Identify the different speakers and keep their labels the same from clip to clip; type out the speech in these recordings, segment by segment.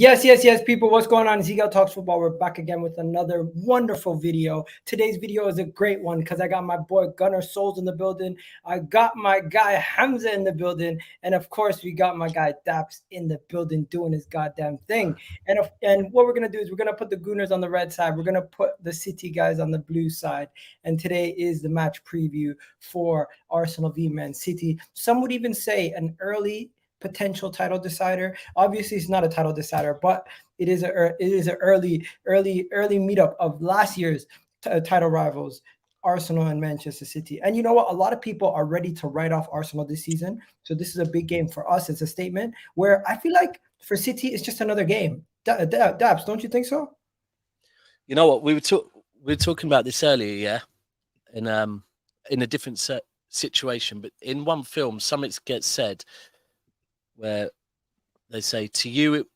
Speaker 1: Yes, people. What's going on? Zigal Talks Football. We're back again with another wonderful video. Today's video is a great one because I got my boy Gunnar Souls in the building. I got my guy Hamza in the building. And of course, we got my guy Daps in the building doing his goddamn thing. And what we're going to do is we're going to put the Gooners on the red side. We're going to put the City guys on the blue side. And today is the match preview for Arsenal v Man City. Some would even say an early potential title decider. Obviously, it's not a title decider, but it is an early meetup of last year's title rivals, Arsenal and Manchester City. And you know what? A lot of people are ready to write off Arsenal this season. So this is a big game for us. It's a statement where I feel like for City, it's just another game. Dabs, don't you think so?
Speaker 2: You know what? We were talking about this earlier, yeah, in a different situation, but in one film, something gets said where they say, to you, it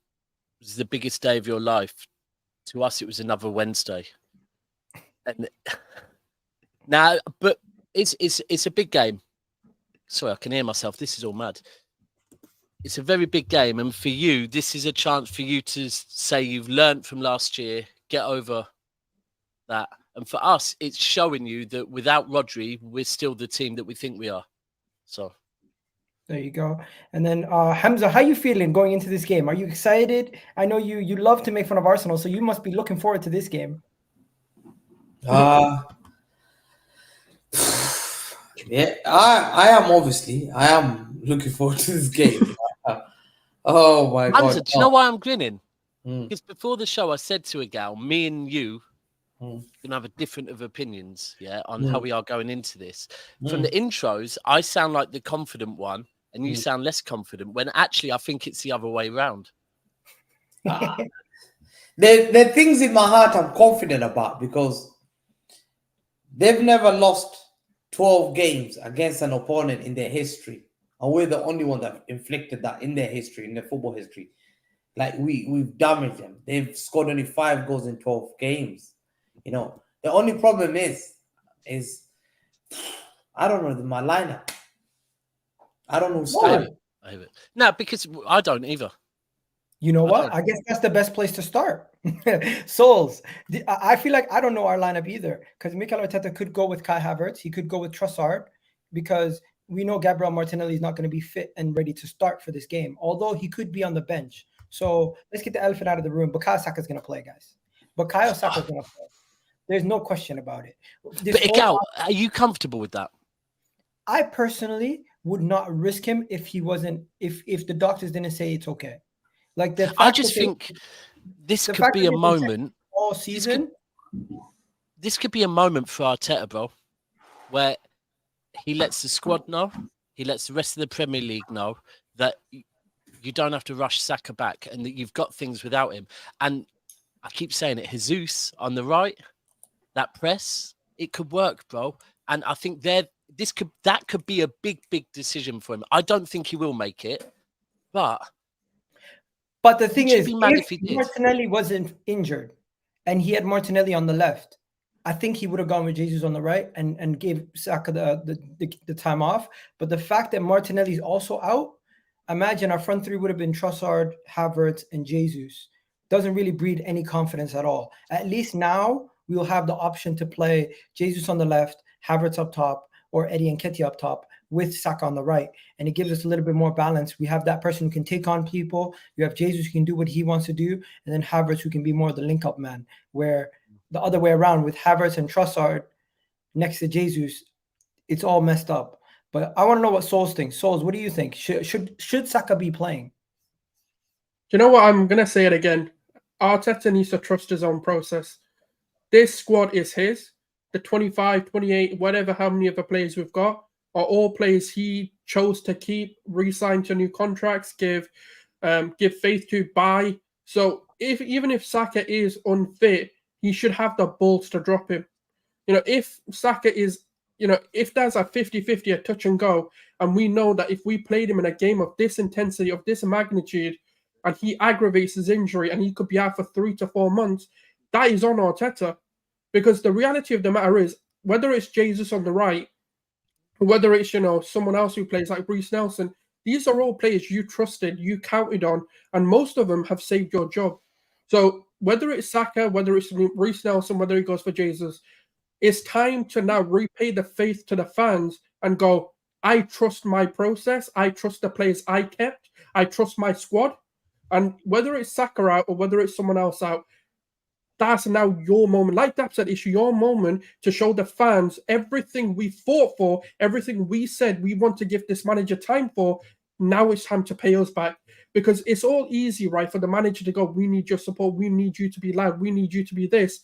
Speaker 2: was the biggest day of your life. To us, it was another Wednesday. And now, but it's a big game. Sorry, I can hear myself. This is all mad. It's a very big game. And for you, this is a chance for you to say you've learned from last year, get over that. And for us, it's showing you that without Rodri, we're still the team that we think we are. So
Speaker 1: there you go. And then Hamza, how are you feeling going into this game? Are you excited? I know you love to make fun of Arsenal, so you must be looking forward to this game.
Speaker 3: Yeah, I am obviously. I am looking forward to this game. Oh my God!
Speaker 2: Do you know why I'm grinning? Because before the show, I said to a gal, me and you can have a different of opinions, yeah, on how we are going into this. From the intros, I sound like the confident one, and you sound less confident. When actually, I think it's the other way around.
Speaker 3: There are things in my heart I'm confident about because they've never lost 12 games against an opponent in their history. And we're the only one that inflicted that in their history, in their football history. Like we've damaged them. They've scored only 5 goals in 12 games. You know, the only problem is I don't know my lineup. I don't know who's starting.
Speaker 2: I have it. No, because I don't either.
Speaker 1: You know what? I guess that's the best place to start. Souls. I feel like I don't know our lineup either because Mikel Arteta could go with Kai Havertz. He could go with Trossard because we know Gabriel Martinelli is not going to be fit and ready to start for this game, although he could be on the bench. So let's get the elephant out of the room. Bukayo Saka is going to play, guys. Bukayo Saka is going to play. There's no question about it.
Speaker 2: But Igal, are you comfortable with that?
Speaker 1: I personally would not risk him if he wasn't. If the doctors didn't say it's okay. Like
Speaker 2: I just think this could be a moment
Speaker 1: all season.
Speaker 2: This could be a moment for Arteta, bro, where he lets the squad know, he lets the rest of the Premier League know that you don't have to rush Saka back and that you've got things without him. And I keep saying it, Jesus on the right, that press, it could work, bro. And I think that could be a big decision for him. I don't think he will make it, but
Speaker 1: the thing is, if Martinelli wasn't injured and he had Martinelli on the left, I think he would have gone with Jesus on the right and gave Saka the time off. But the fact that Martinelli's also out, imagine our front three would have been Trossard, Havertz, and Jesus. Doesn't really breed any confidence at all. At least now we'll have the option to play Jesus on the left, Havertz up top, or Eddie Nketiah up top with Saka on the right. And it gives us a little bit more balance. We have that person who can take on people. You have Jesus who can do what he wants to do. And then Havertz who can be more the link-up man, where the other way around with Havertz and Trossard next to Jesus, it's all messed up. But I want to know what Souls thinks. Souls, what do you think? Should Saka be playing?
Speaker 4: Do you know what? I'm going to say it again. Arteta needs to trust his own process. This squad is his. The 25, 28, whatever, how many other players we've got are all players he chose to keep, re-sign to new contracts, give faith to, buy. So even if Saka is unfit, he should have the balls to drop him. You know, if Saka is, you know, if there's a 50-50, a touch and go, and we know that if we played him in a game of this intensity, of this magnitude, and he aggravates his injury and he could be out for 3 to 4 months, that is on Arteta. Because the reality of the matter is, whether it's Jesus on the right, or whether it's, you know, someone else who plays like Reece Nelson, these are all players you trusted, you counted on, and most of them have saved your job. So whether it's Saka, whether it's Reece Nelson, whether he goes for Jesus, it's time to now repay the faith to the fans and go, I trust my process. I trust the players I kept. I trust my squad. And whether it's Saka out or whether it's someone else out, that's now your moment. Like Dap said, it's your moment to show the fans everything we fought for, everything we said we want to give this manager time for. Now it's time to pay us back. Because it's all easy, right, for the manager to go, we need your support. We need you to be loud. We need you to be this.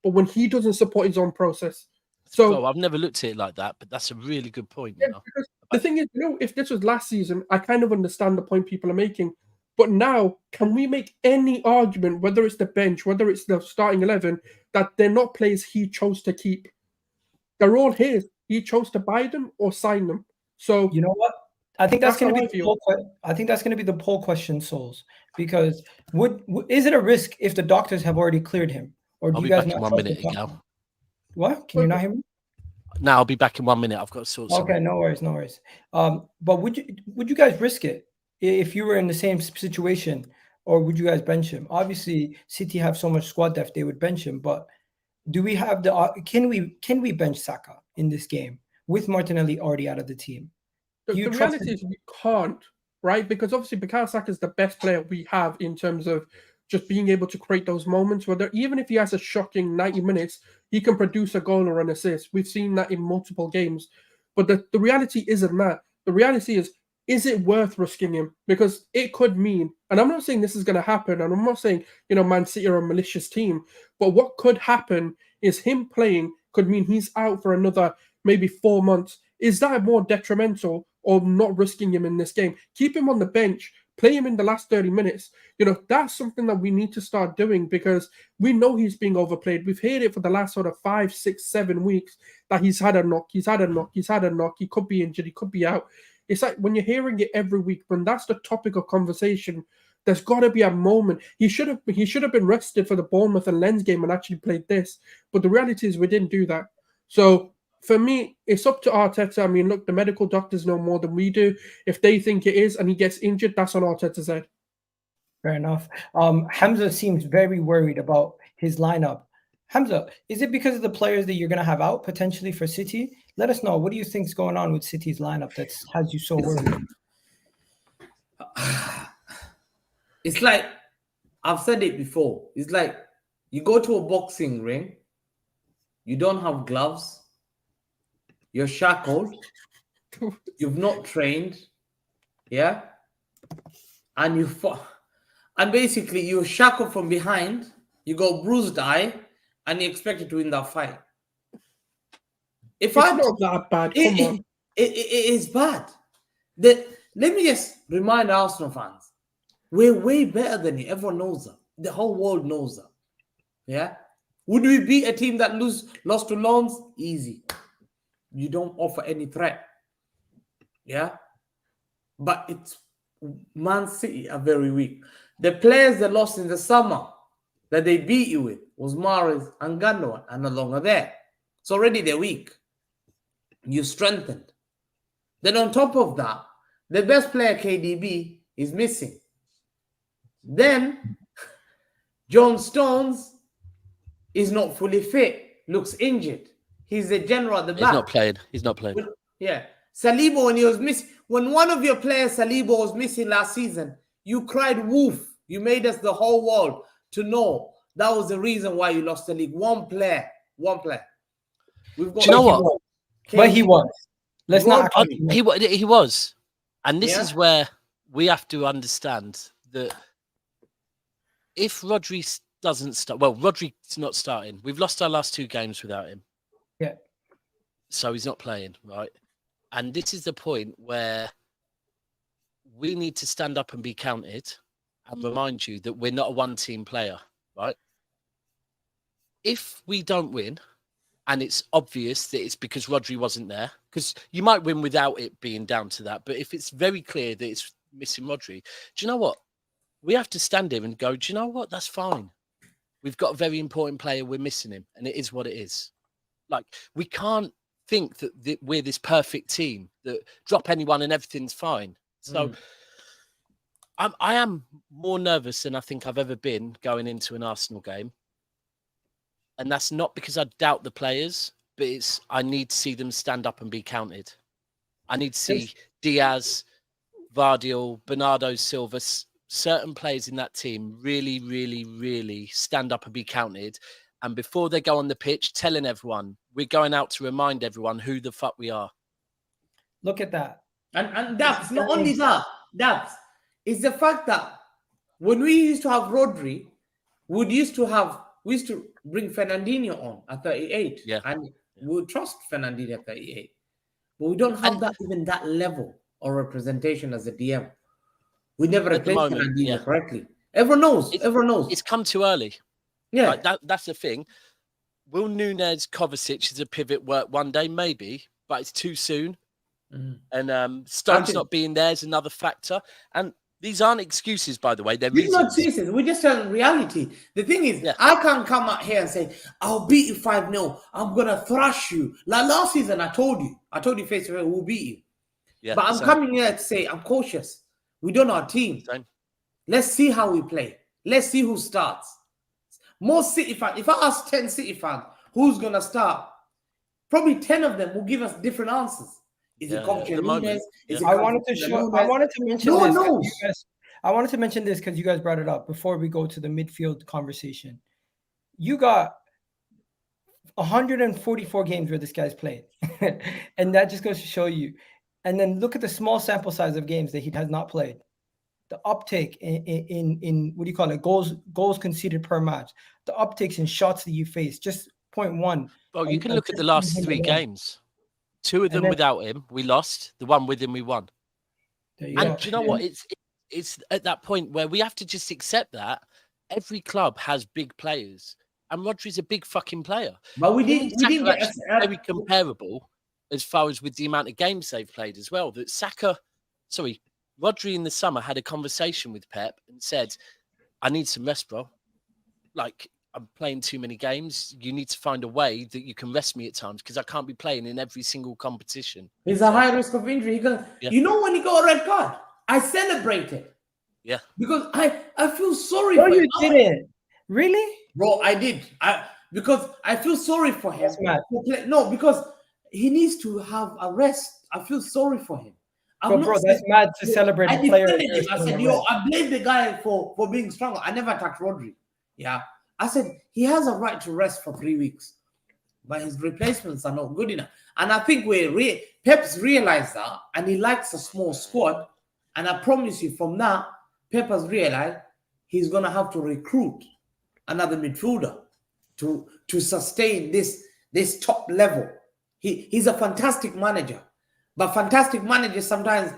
Speaker 4: But when he doesn't support his own process. So
Speaker 2: Bro, I've never looked at it like that, but that's a really good point.
Speaker 4: Yeah,
Speaker 2: You know?
Speaker 4: because the thing is, if this was last season, I kind of understand the point people are making. But now, can we make any argument, whether it's the bench, whether it's the starting 11, that they're not players he chose to keep? They're all his. He chose to buy them or sign them. So
Speaker 1: you know what? I think that's going to
Speaker 4: how
Speaker 1: be
Speaker 4: I feel.
Speaker 1: I think that's going to be the poll question, Souls. Because is it a risk if the doctors have already cleared him, or do
Speaker 2: I'll
Speaker 1: you
Speaker 2: be
Speaker 1: guys
Speaker 2: back in
Speaker 1: not
Speaker 2: 1
Speaker 1: trust
Speaker 2: minute,
Speaker 1: the
Speaker 2: Gal.
Speaker 1: doctors? What? Can you not hear me?
Speaker 2: No, I'll be back in 1 minute. I've got to sort something.
Speaker 1: Okay, no worries. But would you guys risk it if you were in the same situation, or would you guys bench him? Obviously, City have so much squad depth they would bench him. But do we have can we bench Saka in this game with Martinelli already out of the team?
Speaker 4: The reality is we can't, right? Because obviously Bukayo Saka is the best player we have in terms of just being able to create those moments where even if he has a shocking 90 minutes, he can produce a goal or an assist. We've seen that in multiple games. But the reality isn't that. The reality is it worth risking him? Because it could mean, and I'm not saying this is going to happen, and I'm not saying, Man City are a malicious team, but what could happen is him playing could mean he's out for another maybe 4 months. Is that more detrimental or not risking him in this game? Keep him on the bench, play him in the last 30 minutes. That's something that we need to start doing because we know he's being overplayed. We've heard it for the last sort of 5, 6, 7 weeks that he's had a knock, he could be injured, he could be out. It's like when you're hearing it every week, when that's the topic of conversation, there's got to be a moment. He should have been rested for the Bournemouth and Lens game and actually played this. But the reality is we didn't do that. So for me, it's up to Arteta. I mean, look, the medical doctors know more than we do. If they think it is and he gets injured, that's on Arteta's head.
Speaker 1: Fair enough. Hamza seems very worried about his lineup. Hamza, is it because of the players that you're going to have out potentially for City? Let us know. What do you think is going on with City's lineup that has you so worried?
Speaker 3: It's like, I've said it before. It's like you go to a boxing ring, you don't have gloves, you're shackled, you've not trained, yeah? And basically you're shackled from behind, you got bruised eye, and you expected to win that fight.
Speaker 4: It's not that bad. Come on.
Speaker 3: It is bad. Let me just remind Arsenal fans, we're way better than you. Everyone knows that. The whole world knows that. Yeah? Would we beat a team that lost to Lens? Easy. You don't offer any threat. Yeah? But it's Man City are very weak. The players that lost in the summer that they beat you with was Mahrez and Gundogan are no longer there. So already they're weak. You strengthened. Then on top of that, the best player, KDB, is missing. Then John Stones is not fully fit, looks injured. He's the general at the back.
Speaker 2: He's not playing.
Speaker 3: Yeah. Saliba, when he was missing, when one of your players, Saliba, was missing last season, you cried wolf. You made us the whole world to know that was the reason why you lost the league. One player. We've got.
Speaker 2: Do you know what?
Speaker 1: But he was. Let's not.
Speaker 2: He was, and this is where we have to understand that if Rodri doesn't start, well, Rodri's not starting. We've lost our last 2 games without him.
Speaker 1: Yeah.
Speaker 2: So he's not playing, right? And this is the point where we need to stand up and be counted and remind you that we're not a one-team player, right? If we don't win, and it's obvious that it's because Rodri wasn't there, because you might win without it being down to that, but if it's very clear that it's missing Rodri, do you know what? We have to stand here and go, do you know what? That's fine. We've got a very important player. We're missing him, and it is what it is. Like, we can't think that we're this perfect team that drop anyone and everything's fine. So I am more nervous than I think I've ever been going into an Arsenal game. And that's not because I doubt the players, but I need to see them stand up and be counted. I need to see Diaz, Vardiol, Bernardo Silva, certain players in that team really, really, really stand up and be counted. And before they go on the pitch, telling everyone, we're going out to remind everyone who the fuck we are.
Speaker 1: Look at that.
Speaker 3: And that's not only that. It's the fact that when we used to have Rodri, we used to bring Fernandinho on at 38.
Speaker 2: Yeah.
Speaker 3: And we would trust Fernandinho at 38. But we don't have even that level of representation as a DM. We never replaced Fernandinho correctly. Everyone knows.
Speaker 2: It's come too early.
Speaker 3: Yeah.
Speaker 2: Like that's the thing. Will Nunez, Kovacic as a pivot work one day? Maybe, but it's too soon. And Stones not being there is another factor. And these aren't excuses, by the way. They're
Speaker 3: These
Speaker 2: reasons.
Speaker 3: not excuses. We're just telling reality. The thing is, I can't come out here and say, I'll beat you 5-0. I'm going to thrash you. Like last season, I told you face to face, we'll beat you. Yeah, but I'm coming here to say, I'm cautious. We don't know our team.
Speaker 2: Same.
Speaker 3: Let's see how we play. Let's see who starts. Most City fans, if I ask 10 City fans, who's going to start? Probably 10 of them will give us different answers. Is it Nunez?
Speaker 1: I wanted to mention this. I wanted to mention this because you guys brought it up before we go to the midfield conversation. You got 144 games where this guy's played. And that just goes to show you. And then look at the small sample size of games that he has not played. The uptake in what do you call it? Goals conceded per match. The uptakes in shots that you face, just 0.1.
Speaker 2: Well, you can look at the last 3 games. 2 of them without him, we lost. The one with him, we won. And do you know what? It's at that point where we have to just accept that every club has big players, and Rodri's a big fucking player.
Speaker 3: But we didn't get
Speaker 2: very comparable as far as with the amount of games they've played as well. That Rodri in the summer had a conversation with Pep and said, "I need some rest, bro. Like, I'm playing too many games. You need to find a way that you can rest me at times because I can't be playing in every single competition."
Speaker 3: He's a high risk of injury. You know when he got a red card, I celebrated.
Speaker 2: Yeah.
Speaker 3: Because I feel sorry for him.
Speaker 1: No, you didn't. Really?
Speaker 3: Bro, I did. Because I feel sorry for him. No, because he needs to have a rest. I feel sorry for him.
Speaker 1: Bro, that's mad to celebrate a player.
Speaker 3: I said, I blame the guy for being strong. I never attacked Rodri. Yeah. I said, he has a right to rest for 3 weeks, but his replacements are not good enough. And I think Pep's realized that, and he likes a small squad. And I promise you, from that, Pep has realized he's going to have to recruit another midfielder to sustain this top level. He's a fantastic manager, but fantastic managers sometimes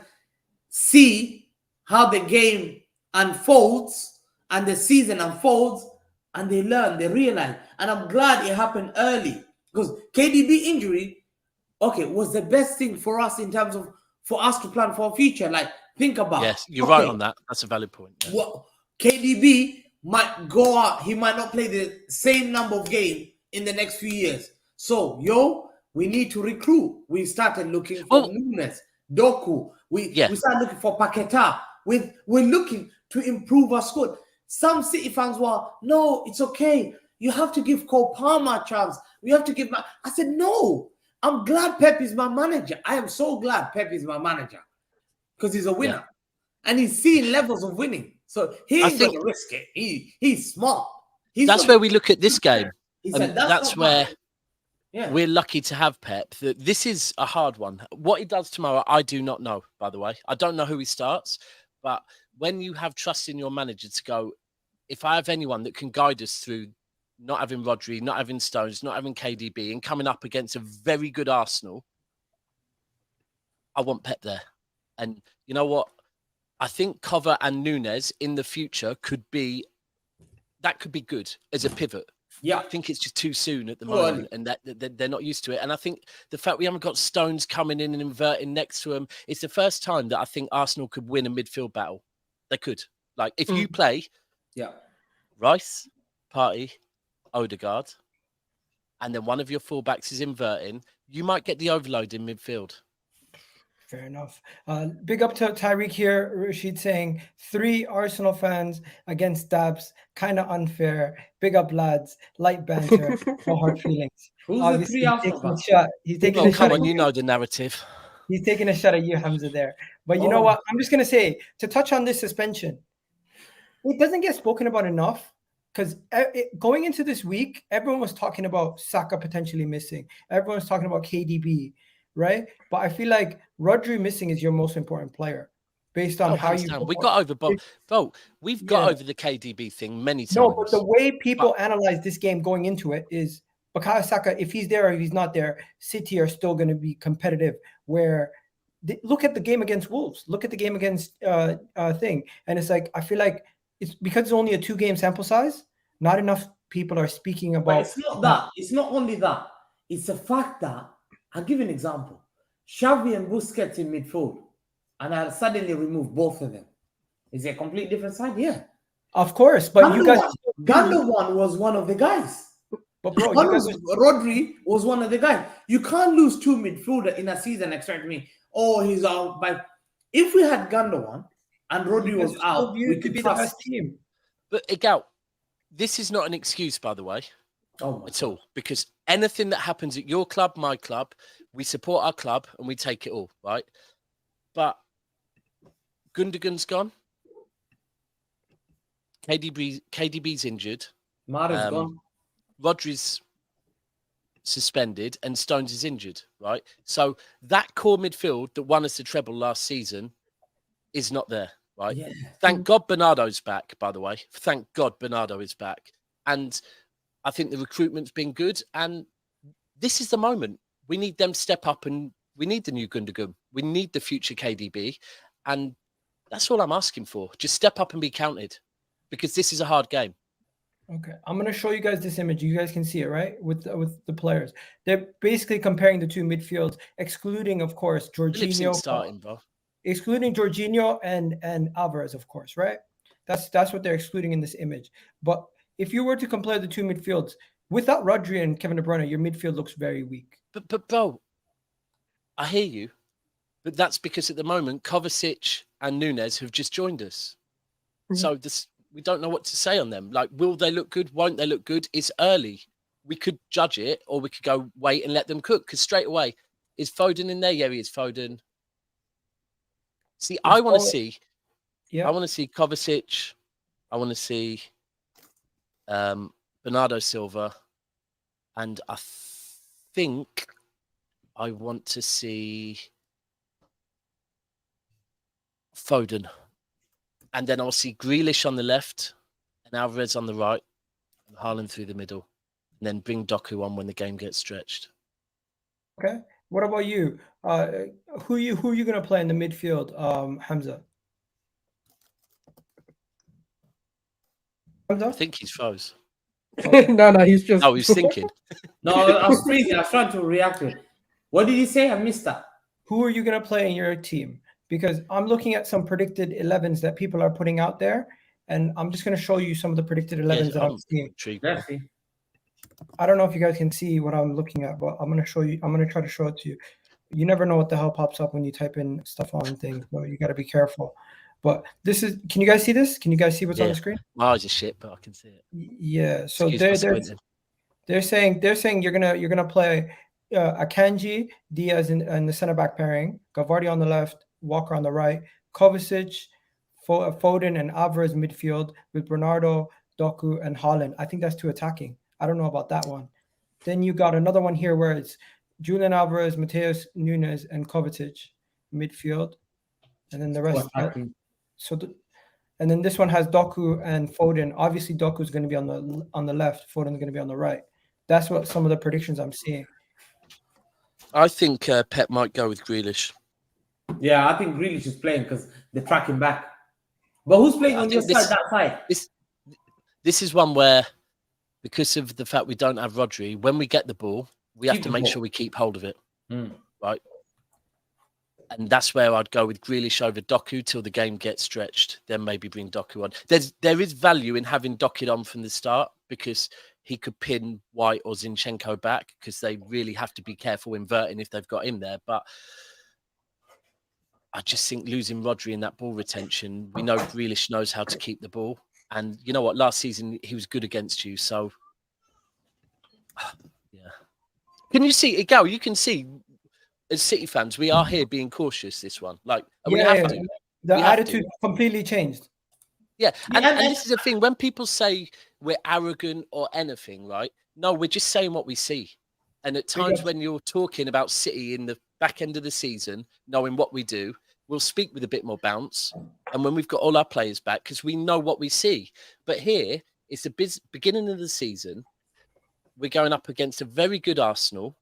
Speaker 3: see how the game unfolds and the season unfolds, and they learn, they realize. And I'm glad it happened early, because KDB injury, was the best thing for us in terms of for us to plan for a future. Like, think about.
Speaker 2: Yes, you're right on that. That's a valid point. Yeah.
Speaker 3: Well, KDB might go out. He might not play the same number of games in the next few years. So, we need to recruit. We started looking for Nunez, Doku. We started looking for Paqueta. We're looking to improve our squad. Some City fans were, no, it's okay. You have to give Cole Palmer a chance. We have to give. I said, no. I'm glad Pep is my manager. I am so glad Pep is my manager because he's a winner, and he's seeing levels of winning. So he ain't going to risk it. He's smart.
Speaker 2: That's where we look at this game. That's where we're lucky to have Pep. This is a hard one. What he does tomorrow, I do not know, by the way. I don't know who he starts, but when you have trust in your manager to go, if I have anyone that can guide us through not having Rodri, not having Stones, not having KDB, and coming up against a very good Arsenal, I want Pep there. And you know what? I think Cover and Nunez in the future could be good as a pivot.
Speaker 3: Yeah,
Speaker 2: I think it's just too soon at the moment, and that they're not used to it. And I think the fact we haven't got Stones coming in and inverting next to him, it's the first time that I think Arsenal could win a midfield battle. They could. Like, if you play Rice, Partey, Odegaard, and then one of your fullbacks is inverting, you might get the overload in midfield.
Speaker 1: Fair enough. Big up to Tyreek here. Rashid saying 3 Arsenal fans against Dabs. Kind of unfair. Big up, lads. Light banter. No hard feelings.
Speaker 3: Who's the
Speaker 1: Obviously,
Speaker 3: 3 Arsenal
Speaker 1: taking a
Speaker 3: fans?
Speaker 1: shot. He's taking
Speaker 2: Oh,
Speaker 1: a shot
Speaker 2: come
Speaker 1: at
Speaker 2: on,
Speaker 1: you.
Speaker 2: you know the narrative.
Speaker 1: He's taking a shot at you, Hamza, there. But you know what? I'm just going to say, to touch on this suspension, it doesn't get spoken about enough because going into this week, everyone was talking about Saka potentially missing. Everyone was talking about KDB, right? But I feel like Rodri missing is your most important player based on how you
Speaker 2: We got over, bro. We've got over the KDB thing many times.
Speaker 1: No, but the way people analyze this game going into it is Bukayo Saka, if he's there or if he's not there, City are still going to be competitive. Where look at the game against Wolves, look at the game against thing, and it's like I feel like it's because it's only a 2-game sample size. Not enough people are speaking about.
Speaker 3: But it's not that. It's not only that. It's the fact that I'll give you an example. Xavi and Busquets in midfield, and I'll suddenly remove both of them. Is it a completely different side? Yeah.
Speaker 1: Of course, but you guys.
Speaker 3: Gundogan was one of the guys.
Speaker 1: But bro,
Speaker 3: Rodri was one of the guys. You can't lose 2 midfielder in a season. Expect me. Oh, he's out. But if we had Gundogan and Rodri was out, we could
Speaker 1: be
Speaker 3: trust.
Speaker 1: the best team.
Speaker 2: But Igal, this is not an excuse, by the way, at all. Because anything that happens at your club, my club, we support our club and we take it all, right? But Gundogan's gone. KDB's injured.
Speaker 3: Mara's gone.
Speaker 2: Rodri's suspended and Stones is injured, right? So that core midfield that won us the treble last season is not there, right?
Speaker 3: Yeah.
Speaker 2: Thank God Bernardo's back, by the way. Thank God Bernardo is back. And I think the recruitment's been good. And this is the moment. We need them to step up and we need the new Gundogan. We need the future KDB. And that's all I'm asking for. Just step up and be counted because this is a hard game.
Speaker 1: Okay, I'm going to show you guys this image. You guys can see it, right? With the players. They're basically comparing the 2 midfields, excluding, of course, Jorginho.
Speaker 2: Starting, bro.
Speaker 1: Excluding Jorginho and Alvarez, of course, right? That's what they're excluding in this image. But if you were to compare the 2 midfields, without Rodri and Kevin De Bruyne, your midfield looks very weak.
Speaker 2: But bro, I hear you. But that's because at the moment, Kovacic and Nunes have just joined us. Mm-hmm. So we don't know what to say on them. Like, will they look good? Won't they look good? It's early. We could judge it or we could go wait and let them cook. Because straight away, is Foden in there? Yeah, he is Foden. See, I want to see. Yeah. I want to see Kovacic. I want to see Bernardo Silva. And I think I want to see Foden. And then I'll see Grealish on the left and Alvarez on the right and Haaland through the middle. And then bring Doku on when the game gets stretched.
Speaker 1: Okay. What about you? Who are you going to play in the midfield, Hamza?
Speaker 2: I think he's froze.
Speaker 4: No, he's just...
Speaker 2: Oh, he's thinking.
Speaker 3: No, I was freezing. I was trying to react to it. What did you say? I missed that.
Speaker 1: Who are you going to play in your team? Because I'm looking at some predicted 11s that people are putting out there, and I'm just going to show you some of the predicted 11s that I'm seeing. I don't know if you guys can see what I'm looking at, but I'm going to show you. I'm going to try to show it to you. You never know what the hell pops up when you type in stuff on things, so you got to be careful. But this is. Can you guys see this? Can you guys see what's on the screen?
Speaker 2: My eyes are shit, but I can see it.
Speaker 1: Yeah. So they're saying you're gonna play Akanji, Diaz in the center back pairing, Gavardi on the left, Walker on the right, Kovacic, Foden and Alvarez midfield with Bernardo, Doku, and Haaland. I think that's too attacking. I don't know about that one. Then you got another one here where it's Julian Alvarez, Mateus Nunes, and Kovacic midfield, and then the rest. And then this one has Doku and Foden. Obviously, Doku is going to be on the left. Foden is going to be on the right. That's what some of the predictions I'm seeing.
Speaker 2: I think Pep might go with Grealish.
Speaker 3: Yeah, I think Grealish is playing because they're tracking back. But who's playing on your side? That side.
Speaker 2: This is one where, because of the fact we don't have Rodri, when we get the ball, we have to make sure we keep hold of it, right? And that's where I'd go with Grealish over Doku till the game gets stretched. Then maybe bring Doku on. There is value in having Doku on from the start because he could pin White or Zinchenko back because they really have to be careful inverting if they've got him there. But I just think losing Rodri in that ball retention, we know Grealish knows how to keep the ball. And you know what? Last season, he was good against you. So, yeah. Can you see, Gal, you can see, as City fans, we are here being cautious this one. Like, and we have to.
Speaker 1: The
Speaker 2: We have
Speaker 1: attitude
Speaker 2: to.
Speaker 1: completely changed.
Speaker 2: Yeah. And this is the thing. When people say we're arrogant or anything, right? No, we're just saying what we see. And at times when you're talking about City in the back end of the season, knowing what we do, we'll speak with a bit more bounce. And when we've got all our players back, because we know what we see. But here, it's the beginning of the season. We're going up against a very good Arsenal.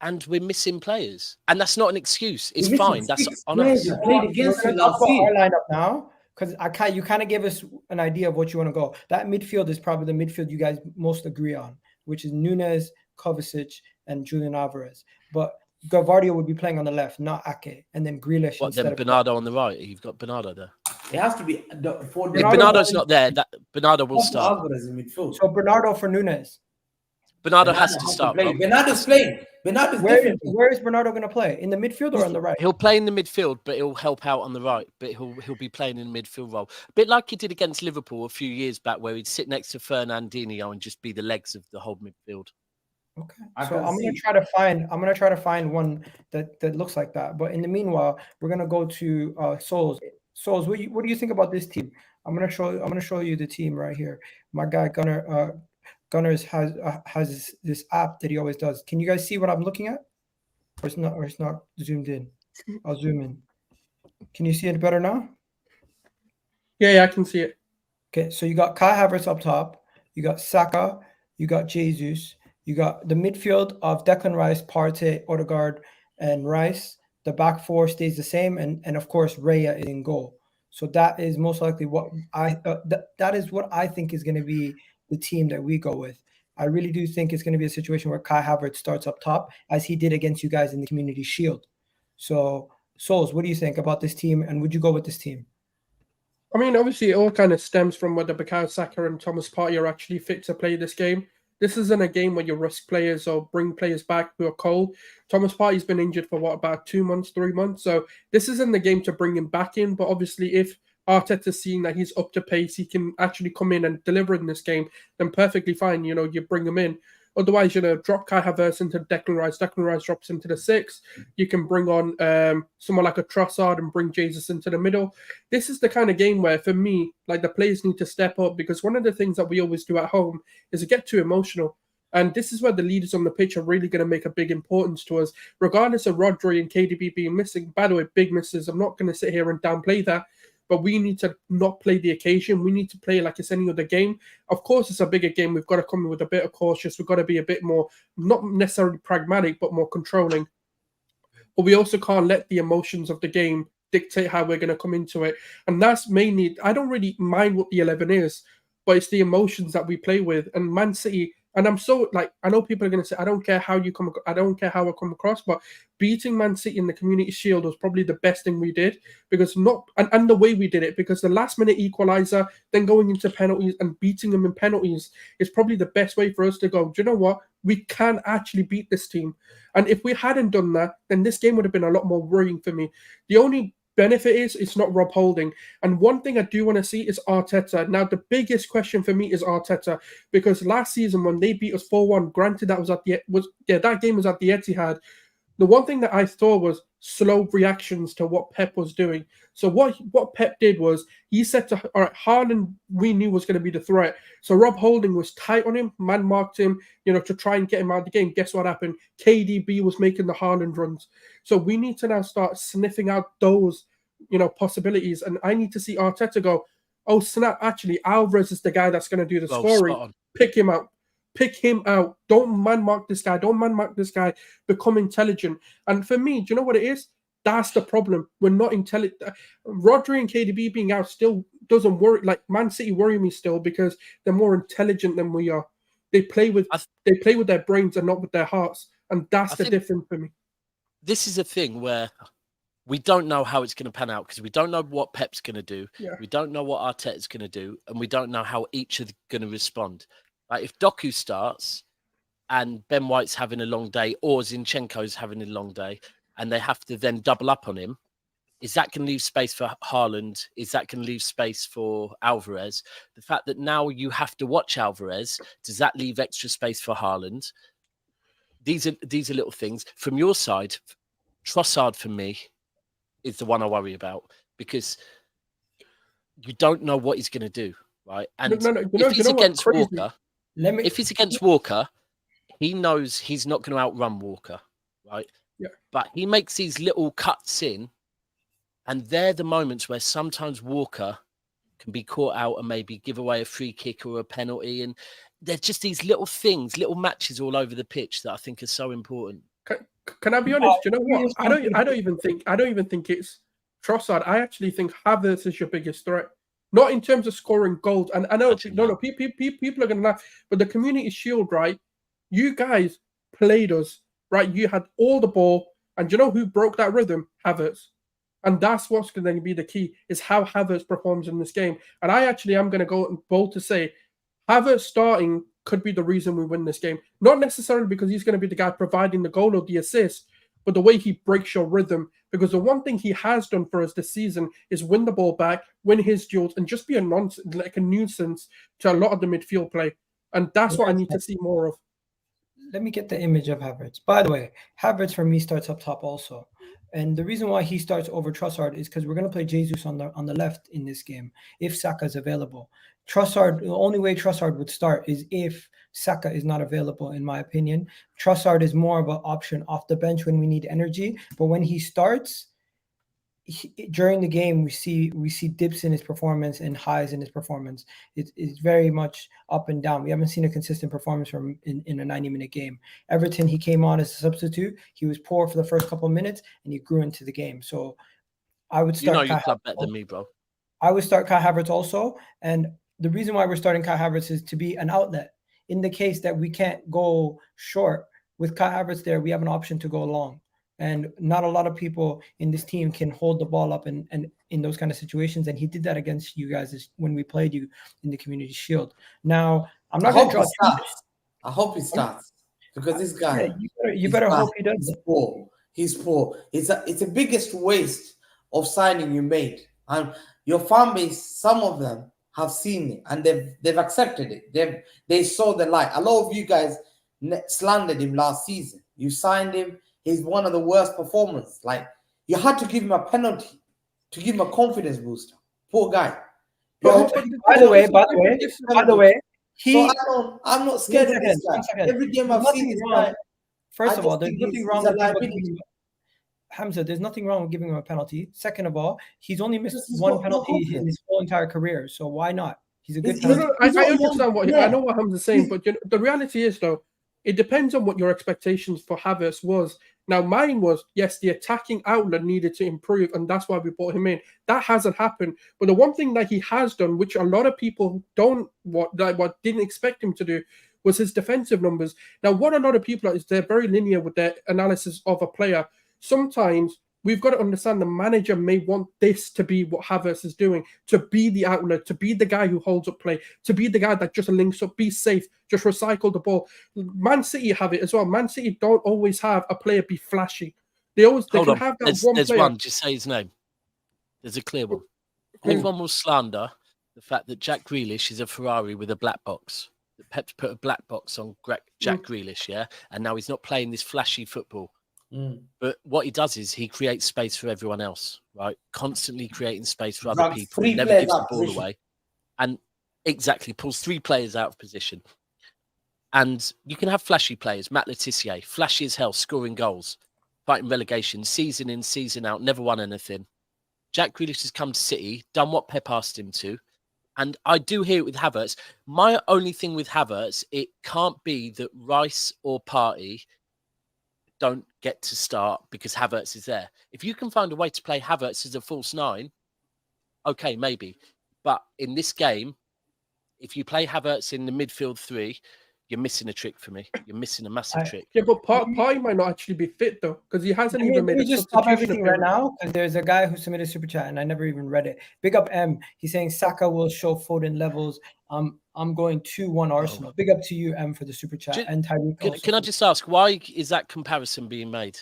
Speaker 2: And we're missing players. And that's not an excuse. It's fine. That's on us.
Speaker 3: Played against
Speaker 1: We're going to talk about our lineup now, because you kind of gave us an idea of what you want to go. That midfield is probably the midfield you guys most agree on, which is Nunes, Kovacic, and Julian Alvarez. But Guardiola would be playing on the left, not Ake, and then Grealish.
Speaker 2: What, then Bernardo on the right? You've got Bernardo there.
Speaker 3: It has to be
Speaker 2: if Bernardo's not there, that Bernardo will start.
Speaker 3: Alvarez in midfield.
Speaker 1: So Bernardo for Nunes.
Speaker 2: Bernardo has to start.
Speaker 3: Bernardo's playing.
Speaker 1: Where is Bernardo going to play? In the midfield or on the right?
Speaker 2: He'll play in the midfield, but he'll help out on the right. But he'll be playing in the midfield role, a bit like he did against Liverpool a few years back, where he'd sit next to Fernandinho and just be the legs of the whole midfield.
Speaker 1: Okay, so I'm gonna try to find one that looks like that. But in the meanwhile, we're gonna go to Souls. Souls, what do you think about this team? I'm gonna show you the team right here. My guy Gunners has this app that he always does. Can you guys see what I'm looking at? Or it's not zoomed in. I'll zoom in. Can you see it better now?
Speaker 4: Yeah, I can see it.
Speaker 1: Okay, so you got Kai Havertz up top. You got Saka. You got Jesus. You got the midfield of Declan Rice, Partey, Odegaard, and Rice. The back four stays the same, and of course Raya is in goal. So that is most likely what that is what I think is going to be the team that we go with. I really do think it's going to be a situation where Kai Havertz starts up top, as he did against you guys in the Community Shield. So, Souls, what do you think about this team, and would you go with this team?
Speaker 4: I mean, obviously, it all kind of stems from whether Bukayo Saka and Thomas Partey are actually fit to play this game. This isn't a game where you risk players or bring players back who are cold. Thomas Partey's been injured for about 2 months, 3 months. So this isn't the game to bring him back in. But obviously, if Arteta's seeing that he's up to pace, he can actually come in and deliver in this game, then perfectly fine. You bring him in. Otherwise, drop Kai Havertz into Declan Rice. Declan Rice drops into the 6. You can bring on someone like a Trossard and bring Jesus into the middle. This is the kind of game where, for me, like, the players need to step up, because one of the things that we always do at home is to get too emotional. And this is where the leaders on the pitch are really going to make a big importance to us, regardless of Rodri and KDB being missing. By the way, big misses. I'm not going to sit here and downplay that. But we need to not play the occasion. We need to play like it's any other game. Of course, it's a bigger game. We've got to come in with a bit of cautious. We've got to be a bit more, not necessarily pragmatic, but more controlling. But we also can't let the emotions of the game dictate how we're going to come into it. And that's mainly, I don't really mind what the 11 is, but it's the emotions that we play with. And Man City, and I'm so, like, I know people are going to say, I don't care how I come across, but beating Man City in the Community Shield was probably the best thing we did, because and the way we did it, because the last minute equalizer, then going into penalties and beating them in penalties is probably the best way for us to go, do you know what? We can actually beat this team. And if we hadn't done that, then this game would have been a lot more worrying for me. The only benefit is it's not Rob Holding. And one thing I do want to see is Arteta. Now, the biggest question for me is Arteta, because last season when they beat us 4-1, granted that that game was at the Etihad. The one thing that I thought was slow reactions to what Pep was doing. So what Pep did was he said to, all right, Haaland we knew was going to be the threat. So Rob Holding was tight on him, man-marked him, to try and get him out of the game. Guess what happened? KDB was making the Haaland runs. So we need to now start sniffing out those, possibilities. And I need to see Arteta go, oh, snap, actually, Alvarez is the guy that's going to do the scoring. Pick him out. Pick him out. Don't man-mark this guy. Don't man-mark this guy. Become intelligent. And for me, do you know what it is? That's the problem. We're not intelligent. Rodri and KDB being out still doesn't worry. Like, Man City worry me still because they're more intelligent than we are. They play with their brains and not with their hearts. And that's the difference for me.
Speaker 2: This is a thing where we don't know how it's going to pan out, because we don't know what Pep's going to do.
Speaker 4: Yeah.
Speaker 2: We don't know what Arteta's going to do. And we don't know how each are going to respond. Like, if Doku starts and Ben White's having a long day, or Zinchenko's having a long day, and they have to then double up on him, Is that going to leave space for Haaland? Is that going to leave space for Alvarez? The fact that now you have to watch Alvarez, does that leave extra space for Haaland? These are little things. From your side, Trossard for me is the one I worry about, because you don't know what he's going to do, right? And if he's against Walker, if he's against Walker, he knows he's not going to outrun Walker, right?
Speaker 4: Yeah.
Speaker 2: But he makes these little cuts in, and they're the moments where sometimes Walker can be caught out and maybe give away a free kick or a penalty. And they're just these little things, little matches all over the pitch that I think are so important.
Speaker 4: Can I be honest? You know what? I don't even think it's Trossard. I actually think Havertz is your biggest threat. Not in terms of scoring goals. And I know people are going to laugh, but the Community Shield, right? You guys played us, right? You had all the ball, and you know who broke that rhythm? Havertz. And that's what's going to be the key, is how Havertz performs in this game. And I actually am going to go bold to say Havertz starting could be the reason we win this game. Not necessarily because he's going to be the guy providing the goal or the assist, but the way he breaks your rhythm. Because the one thing he has done for us this season is win the ball back, win his duels, and just be a nuisance to a lot of the midfield play. And that's what I need to see more of.
Speaker 1: Let me get the image of Havertz. By the way, Havertz for me starts up top also. And the reason why he starts over Trossard is because we're going to play Jesus on the left in this game if Saka is available. Trossard, the only way Trossard would start is if Saka is not available, in my opinion. Trossard is more of an option off the bench when we need energy. But when he starts, during the game, we see dips in his performance and highs in his performance. It's very much up and down. We haven't seen a consistent performance from in a 90-minute game. Everton, he came on as a substitute. He was poor for the first couple of minutes, and he grew into the game. So I would start.
Speaker 2: You club better than me, bro.
Speaker 1: I would start Kai Havertz also, and the reason why we're starting Kai Havertz is to be an outlet. In the case that we can't go short with Kai Havertz there, we have an option to go long. And not a lot of people in this team can hold the ball up and in those kind of situations. And he did that against you guys when we played you in the Community Shield. Now, I'm not going to draw.
Speaker 3: I hope he starts, because this guy.
Speaker 1: Yeah, you better hope he does.
Speaker 3: He's poor. He's poor. It's the biggest waste of signing you made. And your fan base, some of them have seen it and they've accepted it. They saw the light. A lot of you guys slandered him last season. You signed him. He's one of the worst performers. Like, you had to give him a penalty to give him a confidence booster. Poor guy.
Speaker 1: By the way,
Speaker 3: I'm not scared of this guy. Every game I've seen this guy.
Speaker 1: First of all, there's nothing wrong with Hamza. There's nothing wrong with giving him a penalty. Second of all, he's only missed one penalty in his whole entire career. So why not? He's a good penalty.
Speaker 4: I understand I know what Hamza's saying, but the reality is, though, it depends on what your expectations for Havertz was. Now, mine was, yes, the attacking outlet needed to improve, and that's why we brought him in. That hasn't happened. But the one thing that he has done, which a lot of people didn't expect him to do, was his defensive numbers. Now, what a lot of people are, is they're very linear with their analysis of a player. Sometimes we've got to understand the manager may want this to be what Havertz is doing, to be the outlet, to be the guy who holds up play, to be the guy that just links up, be safe, just recycle the ball. Man City have it as well. Man City don't always have a player be flashy. They can have that one player.
Speaker 2: There's one, just say his name. There's a clear one. Everyone will slander the fact that Jack Grealish is a Ferrari with a black box. That Pep's put a black box on Jack Grealish, yeah? And now he's not playing this flashy football. But what he does is he creates space for everyone else, right? Constantly creating space for other people. He never gives the ball away. And exactly, pulls 3 players out of position. And you can have flashy players. Matt Letizia, flashy as hell, scoring goals, fighting relegation, season in, season out, never won anything. Jack Grealish has come to City, done what Pep asked him to. And I do hear it with Havertz. My only thing with Havertz, it can't be that Rice or Partey don't get to start because Havertz is there. If you can find a way to play Havertz as a false 9, okay, maybe. But in this game, if you play Havertz in the midfield 3, you're missing a trick for me. You're missing a massive trick.
Speaker 4: Yeah, but Partey might not actually be fit, though, because he hasn't even made a
Speaker 1: just stop everything right now, because there's a guy who submitted a super chat, and I never even read it. Big up M. He's saying Saka will show Foden levels. I'm going 2-1 Arsenal. Big up to you, M, for the super chat. And Tyreek.
Speaker 2: Can I just ask, why is that comparison being made?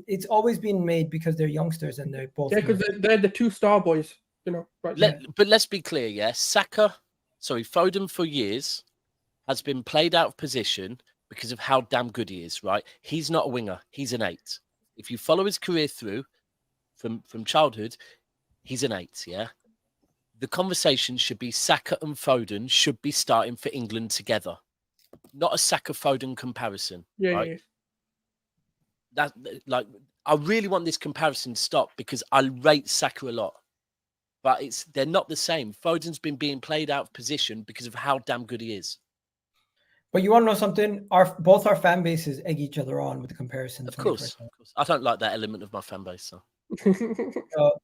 Speaker 1: It's always been made because they're youngsters and they're both.
Speaker 4: Yeah, because they're the two star boys, you know. Right.
Speaker 2: But let's be clear, yeah. Foden for years has been played out of position because of how damn good he is, right? He's not a winger. He's an 8. If you follow his career through from childhood, he's an 8, yeah? The conversation should be Saka and Foden should be starting for England together. Not a Saka-Foden comparison, right?
Speaker 4: Yeah.
Speaker 2: That, like, I really want this comparison to stop because I rate Saka a lot. But they're not the same. Foden's been being played out of position because of how damn good he is.
Speaker 1: But you want to know something? Both our fan bases egg each other on with the comparison.
Speaker 2: Of course. I don't like that element of my fan base. So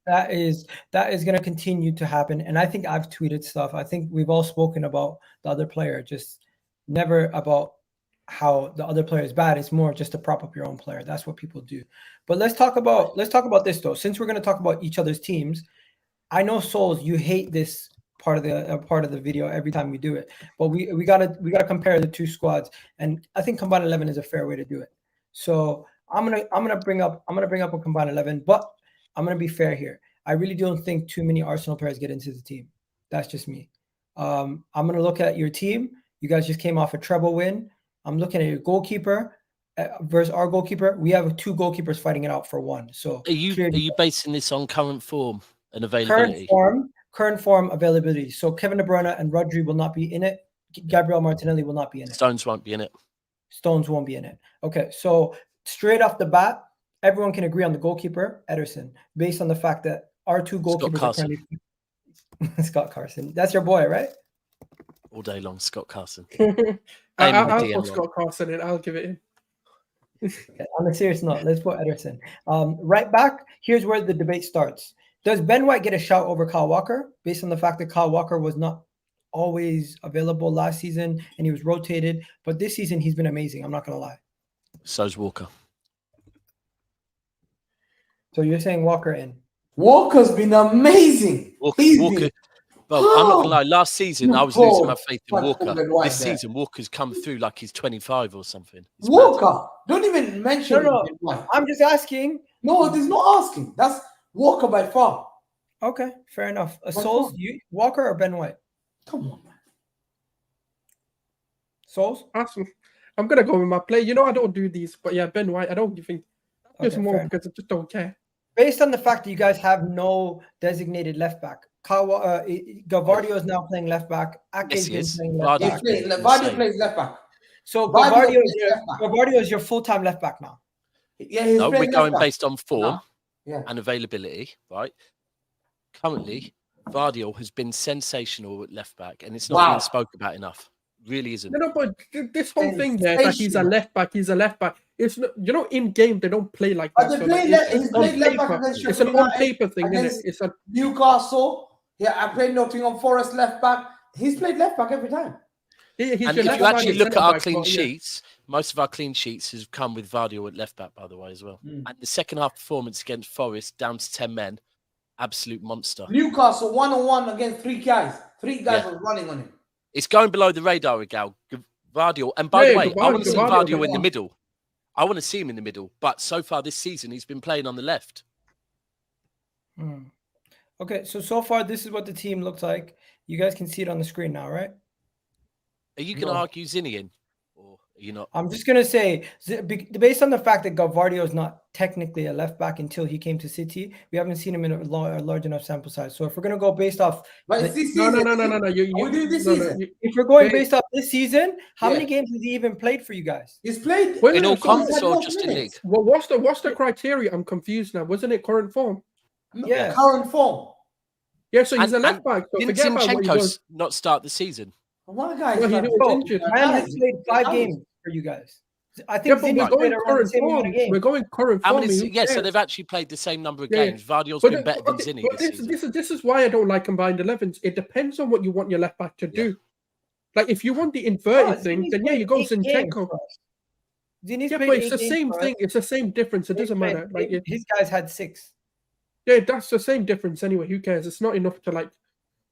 Speaker 1: that is going to continue to happen. And I think I've tweeted stuff. I think we've all spoken about the other player, just never about how the other player is bad. It's more just to prop up your own player. That's what people do. But let's talk about this though. Since we're going to talk about each other's teams, I know Souls, you hate this part of the video every time we do it, but we gotta compare the two squads, and I think combined 11 is a fair way to do it. So I'm gonna bring up a combined 11, but I'm gonna be fair here. I really don't think too many Arsenal players get into the team. That's just me. I'm gonna look at your team. You guys just came off a treble win. I'm looking at your goalkeeper versus our goalkeeper. We have 2 goalkeepers fighting it out for 1. So
Speaker 2: are you basing this on current form and availability?
Speaker 1: Current form availability. So Kevin De Bruyne and Rodri will not be in it. Gabriel Martinelli will not be in it.
Speaker 2: Stones won't be in it.
Speaker 1: Stones won't be in it. Okay, so straight off the bat, everyone can agree on the goalkeeper, Ederson, based on the fact that our 2 goalkeepers are currently Scott Carson. That's your boy, right?
Speaker 2: All day long, Scott Carson.
Speaker 4: I'll put Scott Carson in. I'll give it in.
Speaker 1: Okay, on a serious note, let's put Ederson. Right back, here's where the debate starts. Does Ben White get a shout over Kyle Walker based on the fact that Kyle Walker was not always available last season and he was rotated, but this season he's been amazing. I'm not going to lie.
Speaker 2: So's Walker.
Speaker 1: So you're saying Walker in?
Speaker 3: Walker's been amazing.
Speaker 2: Walker. Well, I'm not going to lie. Last season, I was losing my faith in Walker. This season, Walker's come through like he's 25 or something. It's
Speaker 3: Walker, don't even mention.
Speaker 1: No. I'm just asking.
Speaker 3: No, there's no asking. That's Walker by far.
Speaker 1: Okay, fair enough. Souls, Walker or Ben White?
Speaker 3: Come on, man.
Speaker 1: Souls?
Speaker 4: Awesome. I'm gonna go with my play. You know I don't do these, but yeah, Ben White. I don't think just more because I just don't care.
Speaker 1: Based on the fact that you guys have no designated left back, Gavardio is now playing left back.
Speaker 2: Yes, he is.
Speaker 1: Playing left back.
Speaker 3: Vardy plays left back.
Speaker 1: So Gavardio is your full-time left back now.
Speaker 3: Yeah, he's
Speaker 2: we're going based on form
Speaker 3: Yeah.
Speaker 2: and availability, right? Currently, Vardy has been sensational at left back, and it's not being spoke about enough. Really isn't.
Speaker 4: No, but this whole thing there that he's a left back, It's not, in game they don't play like that. It's an on paper thing, isn't it? It's a
Speaker 3: Newcastle. Yeah, I played Nottingham Forest left back. He's played left back every time.
Speaker 2: And if you actually look at our clean sheets, most of our clean sheets have come with Vardy at left back, by the way, as well. And the second half performance against Forest, down to 10 men, absolute monster.
Speaker 3: Newcastle 1-on-1 against 3 guys. 3 guys were running on him. It's
Speaker 2: going below the radar, Gal. Vardy. And by the way, I want to see Vardy in the middle. I want to see him in the middle. But so far this season, he's been playing on the left.
Speaker 1: Okay, so far, this is what the team looks like. You guys can see it on the screen now, right?
Speaker 2: Are you going to argue Zinni in? Or are you not?
Speaker 1: I'm just going to say, based on the fact that Gavardio is not technically a left back until he came to City, we haven't seen him in a large enough sample size. So if we're going to go based off...
Speaker 4: No.
Speaker 1: If we're going based off this season, how many games has he even played for you guys?
Speaker 3: He's played
Speaker 2: in all conference or just in league?
Speaker 4: Well, what's the criteria? I'm confused now. Wasn't it current form?
Speaker 1: Yeah,
Speaker 3: current form.
Speaker 4: Yeah, so he's a left back. So
Speaker 2: didn't Zinchenko not start the season?
Speaker 3: One guy.
Speaker 4: Well, he was injured.
Speaker 1: Man has played 5 games for you guys. I think
Speaker 4: we're going current form. We're going current form.
Speaker 2: So they've actually played the same number of games. Vardio's been better than Zinni
Speaker 4: this is why I don't like combined 11s. It depends on what you want your left back to do. Like if you want the inverted thing, then you go Zinchenko.
Speaker 1: But
Speaker 4: it's the same thing. It's the same difference. It doesn't matter. Like
Speaker 1: his guys had 6.
Speaker 4: Yeah, that's the same difference anyway. Who cares? It's not enough to like.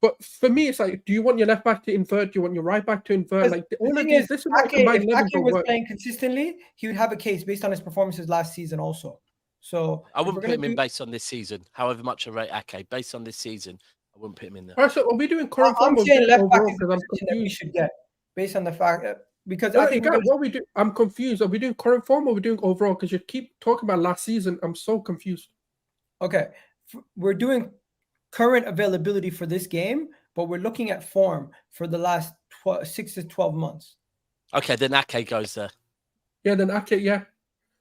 Speaker 4: But for me, it's like, do you want your left back to invert? Do you want your right back to invert? Like all of these, this is what combined 11
Speaker 1: was playing consistently. He would have a case based on his performances last season, also. So
Speaker 2: I
Speaker 1: if
Speaker 2: wouldn't
Speaker 1: we're
Speaker 2: put
Speaker 1: gonna
Speaker 2: him in
Speaker 1: do-
Speaker 2: based on this season. However much I rate Ake, based on this season, I wouldn't put him in there.
Speaker 4: All right, so are we doing current form
Speaker 1: I'm
Speaker 4: or
Speaker 1: saying left back
Speaker 4: overall?
Speaker 1: is the
Speaker 4: Because I'm
Speaker 1: position that we
Speaker 4: confused.
Speaker 1: should get based on the fact that because
Speaker 4: No,
Speaker 1: I
Speaker 4: no,
Speaker 1: think
Speaker 4: you
Speaker 1: we're
Speaker 4: got
Speaker 1: gonna,
Speaker 4: what we do. I'm confused. Are we doing current form or are we doing overall? Because you keep talking about last season. I'm so confused.
Speaker 1: okay. We're doing current availability for this game, but we're looking at form for the last 6 to 12 months.
Speaker 2: Okay, then Ake goes there.
Speaker 4: Yeah, then okay, yeah.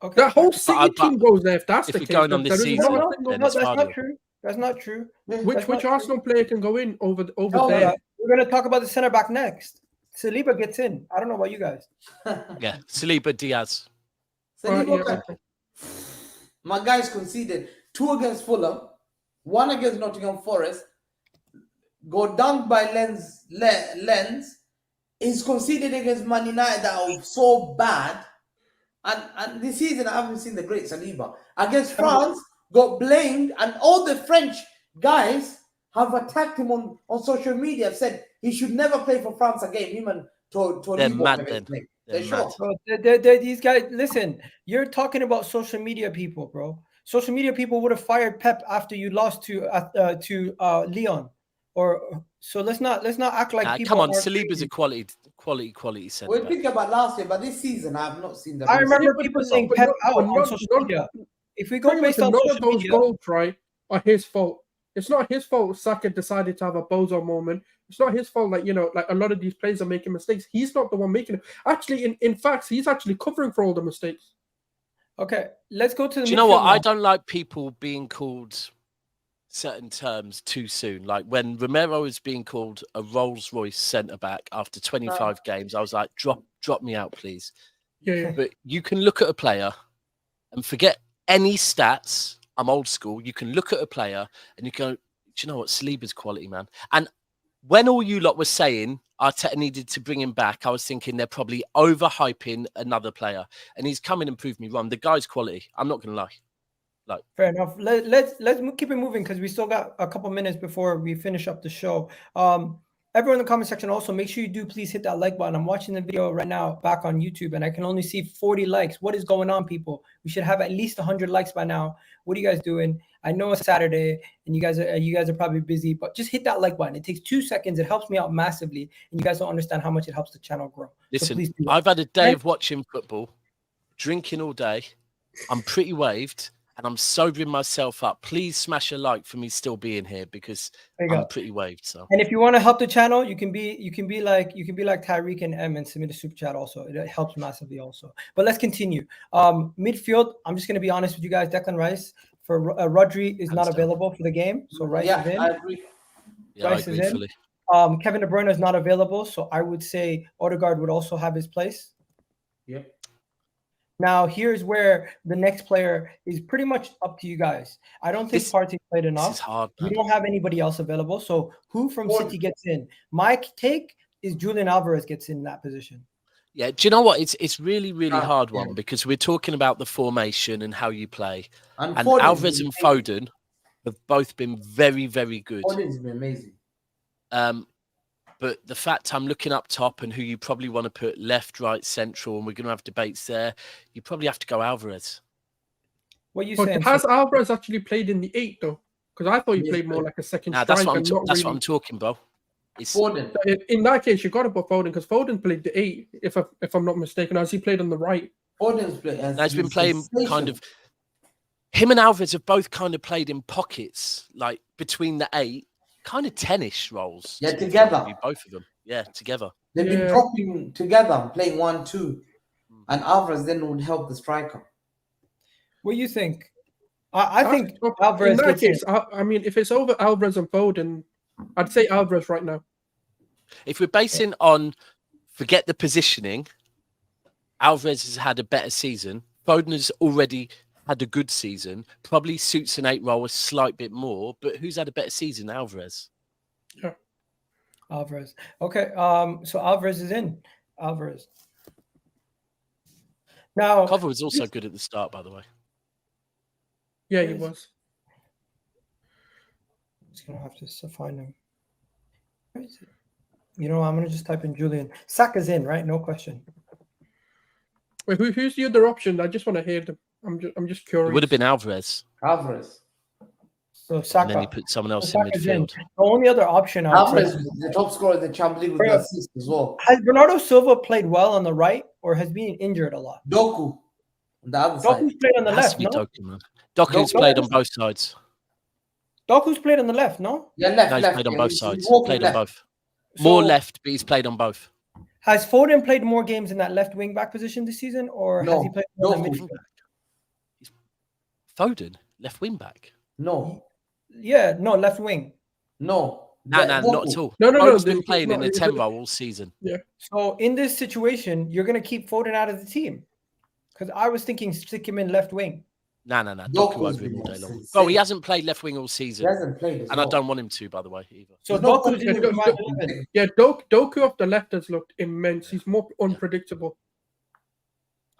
Speaker 1: Okay.
Speaker 4: That whole
Speaker 2: But
Speaker 4: City team goes there if that's
Speaker 2: if
Speaker 4: the
Speaker 2: we're
Speaker 4: case.
Speaker 2: going on this
Speaker 4: There is
Speaker 2: season,
Speaker 4: not a
Speaker 1: No,
Speaker 4: single
Speaker 2: then
Speaker 1: no,
Speaker 2: it's
Speaker 1: that's not
Speaker 2: Vardy.
Speaker 1: true. That's not true.
Speaker 3: Yeah.
Speaker 4: which Arsenal player can go in over
Speaker 3: Oh,
Speaker 4: there.
Speaker 3: yeah.
Speaker 1: We're gonna talk about the center back next. Saliba gets in. I don't know about you guys.
Speaker 2: Yeah, Saliba, Diaz.
Speaker 3: Saliba
Speaker 4: Yeah,
Speaker 3: can-
Speaker 4: okay.
Speaker 3: My guys conceded 2 against Fulham, 1 against Nottingham Forest. Go down by Lens. He's conceded against Man United that are so bad. And this season, I haven't seen the great Saliba. Against France, got blamed, and all the French guys have attacked him on social media, said he should never play for France again. Him and Tolibo.
Speaker 2: mad then.
Speaker 3: They're
Speaker 2: They're
Speaker 3: sure.
Speaker 2: mad.
Speaker 1: Bro, these guys, listen, you're talking about social media people, bro. Social media people would have fired Pep after you lost to Leon, or so. Let's not act like people.
Speaker 2: Come on,
Speaker 1: aren't
Speaker 2: Saliba's
Speaker 1: crazy.
Speaker 2: a quality centre
Speaker 3: We're
Speaker 2: back.
Speaker 3: thinking about last year, but this season, I have not seen the.
Speaker 1: I remember
Speaker 4: but-
Speaker 1: people
Speaker 4: but-
Speaker 1: saying
Speaker 4: but
Speaker 1: Pep
Speaker 4: not-
Speaker 1: out
Speaker 4: but
Speaker 1: on
Speaker 4: not-
Speaker 1: social
Speaker 4: not-
Speaker 1: media. If we go
Speaker 4: Pretty much
Speaker 1: based on
Speaker 4: none of
Speaker 1: social
Speaker 4: those
Speaker 1: media,
Speaker 4: goals, right, are his fault. It's not his fault Saka decided to have a bozo moment. It's not his fault, like a lot of these players are making mistakes. He's not the one making it. Actually, in fact, he's actually covering for all the mistakes.
Speaker 1: okay, let's go to the.
Speaker 2: Do you know what?
Speaker 1: midfield
Speaker 2: I
Speaker 1: now.
Speaker 2: don't like people being called certain terms too soon. Like when Romero was being called a Rolls Royce centre back after 25 games, I was like, drop me out, please.
Speaker 4: Yeah.
Speaker 2: But you can look at a player and forget any stats. I'm old school. You can look at a player and you go, do you know what? Saliba's quality, man. And when all you lot were saying Arteta needed to bring him back, I was thinking they're probably overhyping another player. And he's come in and proved me wrong. The guy's quality. I'm not going to lie.
Speaker 1: Fair enough. Let's keep it moving because we still got a couple minutes before we finish up the show. Everyone in the comment section, also make sure you do please hit that like button. I'm watching the video right now back on YouTube and I can only see 40 likes. What is going on, people? We should have at least 100 likes by now. What are you guys doing? I know it's Saturday and you guys are probably busy, but just hit that like button. It takes 2 seconds. It helps me out massively, and you guys don't understand how much it helps the channel grow.
Speaker 2: Listen,
Speaker 1: so please do that.
Speaker 2: I've had a day of watching football, drinking all day. I'm pretty waved. And I'm sobering myself up. Please smash a like for me still being here because I'm pretty waved. So,
Speaker 1: and if you want to help the channel, you can be like Tyreek and M and submit a super chat. Also, it helps massively. Also, but let's continue. Midfield. I'm just gonna be honest with you guys. Declan Rice for Rodri is not available for the game, so Rice is in.
Speaker 3: I agree.
Speaker 2: yeah,
Speaker 1: Rice
Speaker 2: I
Speaker 1: is
Speaker 2: agree
Speaker 1: in.
Speaker 2: fully.
Speaker 1: Kevin De Bruyne is not available, so I would say Odegaard would also have his place.
Speaker 3: Yep.
Speaker 1: Now, here's where the next player is pretty much up to you guys. I don't think Partey played enough.
Speaker 2: This is hard,
Speaker 1: we
Speaker 2: man.
Speaker 1: don't have anybody else available. So who from City gets in? My take is Julian Alvarez gets in that position.
Speaker 2: Yeah, do you know what? It's really, really hard one because we're talking about the formation and how you play. And Alvarez and Foden have both been very, very good.
Speaker 3: Foden's been amazing.
Speaker 2: But the fact I'm looking up top and who you probably want to put left, right, central, and we're going to have debates there, you probably have to go Alvarez.
Speaker 1: What are you saying?
Speaker 4: Has Alvarez actually played in the 8 though? Because I thought he played more like a second striker.
Speaker 2: That's what I'm talking about.
Speaker 3: Foden.
Speaker 4: In that case, you got to put Foden because Foden played the 8, if I'm not mistaken, as he played on the right.
Speaker 3: Foden's played.
Speaker 2: He's been playing kind of. Him and Alvarez have both kind of played in pockets, like between the 8. Kind of tennis roles.
Speaker 3: Yeah, together.
Speaker 2: Both of them. Yeah, together.
Speaker 3: They've been dropping together, playing 1-2. And Alvarez then would help the striker.
Speaker 1: What do you think? I think Alvarez
Speaker 4: in that
Speaker 1: gets
Speaker 4: case, I mean, if it's over Alvarez and Foden, I'd say Alvarez right now.
Speaker 2: If we're basing on forget the positioning, Alvarez has had a better season. Foden has already had a good season, probably suits an 8 role a slight bit more, but who's had a better season? Alvarez.
Speaker 4: Yeah.
Speaker 1: Alvarez. Okay. So Alvarez is in. Alvarez. Now
Speaker 2: Cover was also good at the start, by the way.
Speaker 4: Yeah, he was.
Speaker 1: I'm just gonna have to find him. Where is it? You know, I'm gonna just type in Julian. Saka's in, right? No question.
Speaker 4: Wait, who's the other option? I just want to hear them. I'm just
Speaker 2: It
Speaker 4: curious.
Speaker 2: would have been Alvarez,
Speaker 3: Alvarez.
Speaker 1: So
Speaker 2: and
Speaker 1: Saka.
Speaker 2: then you put someone else
Speaker 1: So
Speaker 2: in
Speaker 1: Saka's in.
Speaker 2: midfield.
Speaker 1: The only other option I would say
Speaker 3: Alvarez was the top scorer in the Champions League with the assist as well.
Speaker 1: has Bernardo Silva played well on the right, or has been injured a lot?
Speaker 3: Doku on the other side.
Speaker 1: Doku's played on the
Speaker 2: It has
Speaker 1: left,
Speaker 2: to be
Speaker 1: no?
Speaker 2: Doku, man. Doku's
Speaker 3: Doku-
Speaker 2: played on both sides.
Speaker 1: Doku's played on the left, no?
Speaker 3: Yeah, left,
Speaker 2: No, he's
Speaker 3: left.
Speaker 2: played on
Speaker 3: yeah,
Speaker 2: both
Speaker 3: he's
Speaker 2: sides.
Speaker 3: walking
Speaker 2: Played
Speaker 3: left.
Speaker 2: on both. More
Speaker 1: So,
Speaker 2: left, but he's played on both.
Speaker 1: Has Foden played more games in that left wing back position this season, or has he
Speaker 3: No,
Speaker 1: played more in the
Speaker 3: Doku.
Speaker 1: midfield?
Speaker 2: Foden, left wing back.
Speaker 3: No,
Speaker 1: Yeah, no, left wing.
Speaker 3: no.
Speaker 2: No,
Speaker 3: That-
Speaker 2: not
Speaker 3: Doku.
Speaker 2: at all.
Speaker 4: No.
Speaker 2: Foden's been playing
Speaker 4: no,
Speaker 2: in the 10 role all season.
Speaker 1: So in this situation, you're going to keep Foden out of the team, because I was thinking stick him in left wing.
Speaker 2: No.
Speaker 3: Doku's
Speaker 2: Doku over him
Speaker 3: been
Speaker 2: all day long.
Speaker 3: insane.
Speaker 2: Well, he hasn't played left wing all
Speaker 3: He
Speaker 2: season,
Speaker 3: hasn't played as
Speaker 2: and I
Speaker 3: well.
Speaker 2: don't want him to, by the way, either.
Speaker 1: So
Speaker 3: He's not
Speaker 1: Doku's in
Speaker 3: playing
Speaker 1: the
Speaker 3: with
Speaker 1: combined
Speaker 3: Doku.
Speaker 1: 11.
Speaker 4: Yeah, Doku off the left has looked immense. He's more unpredictable.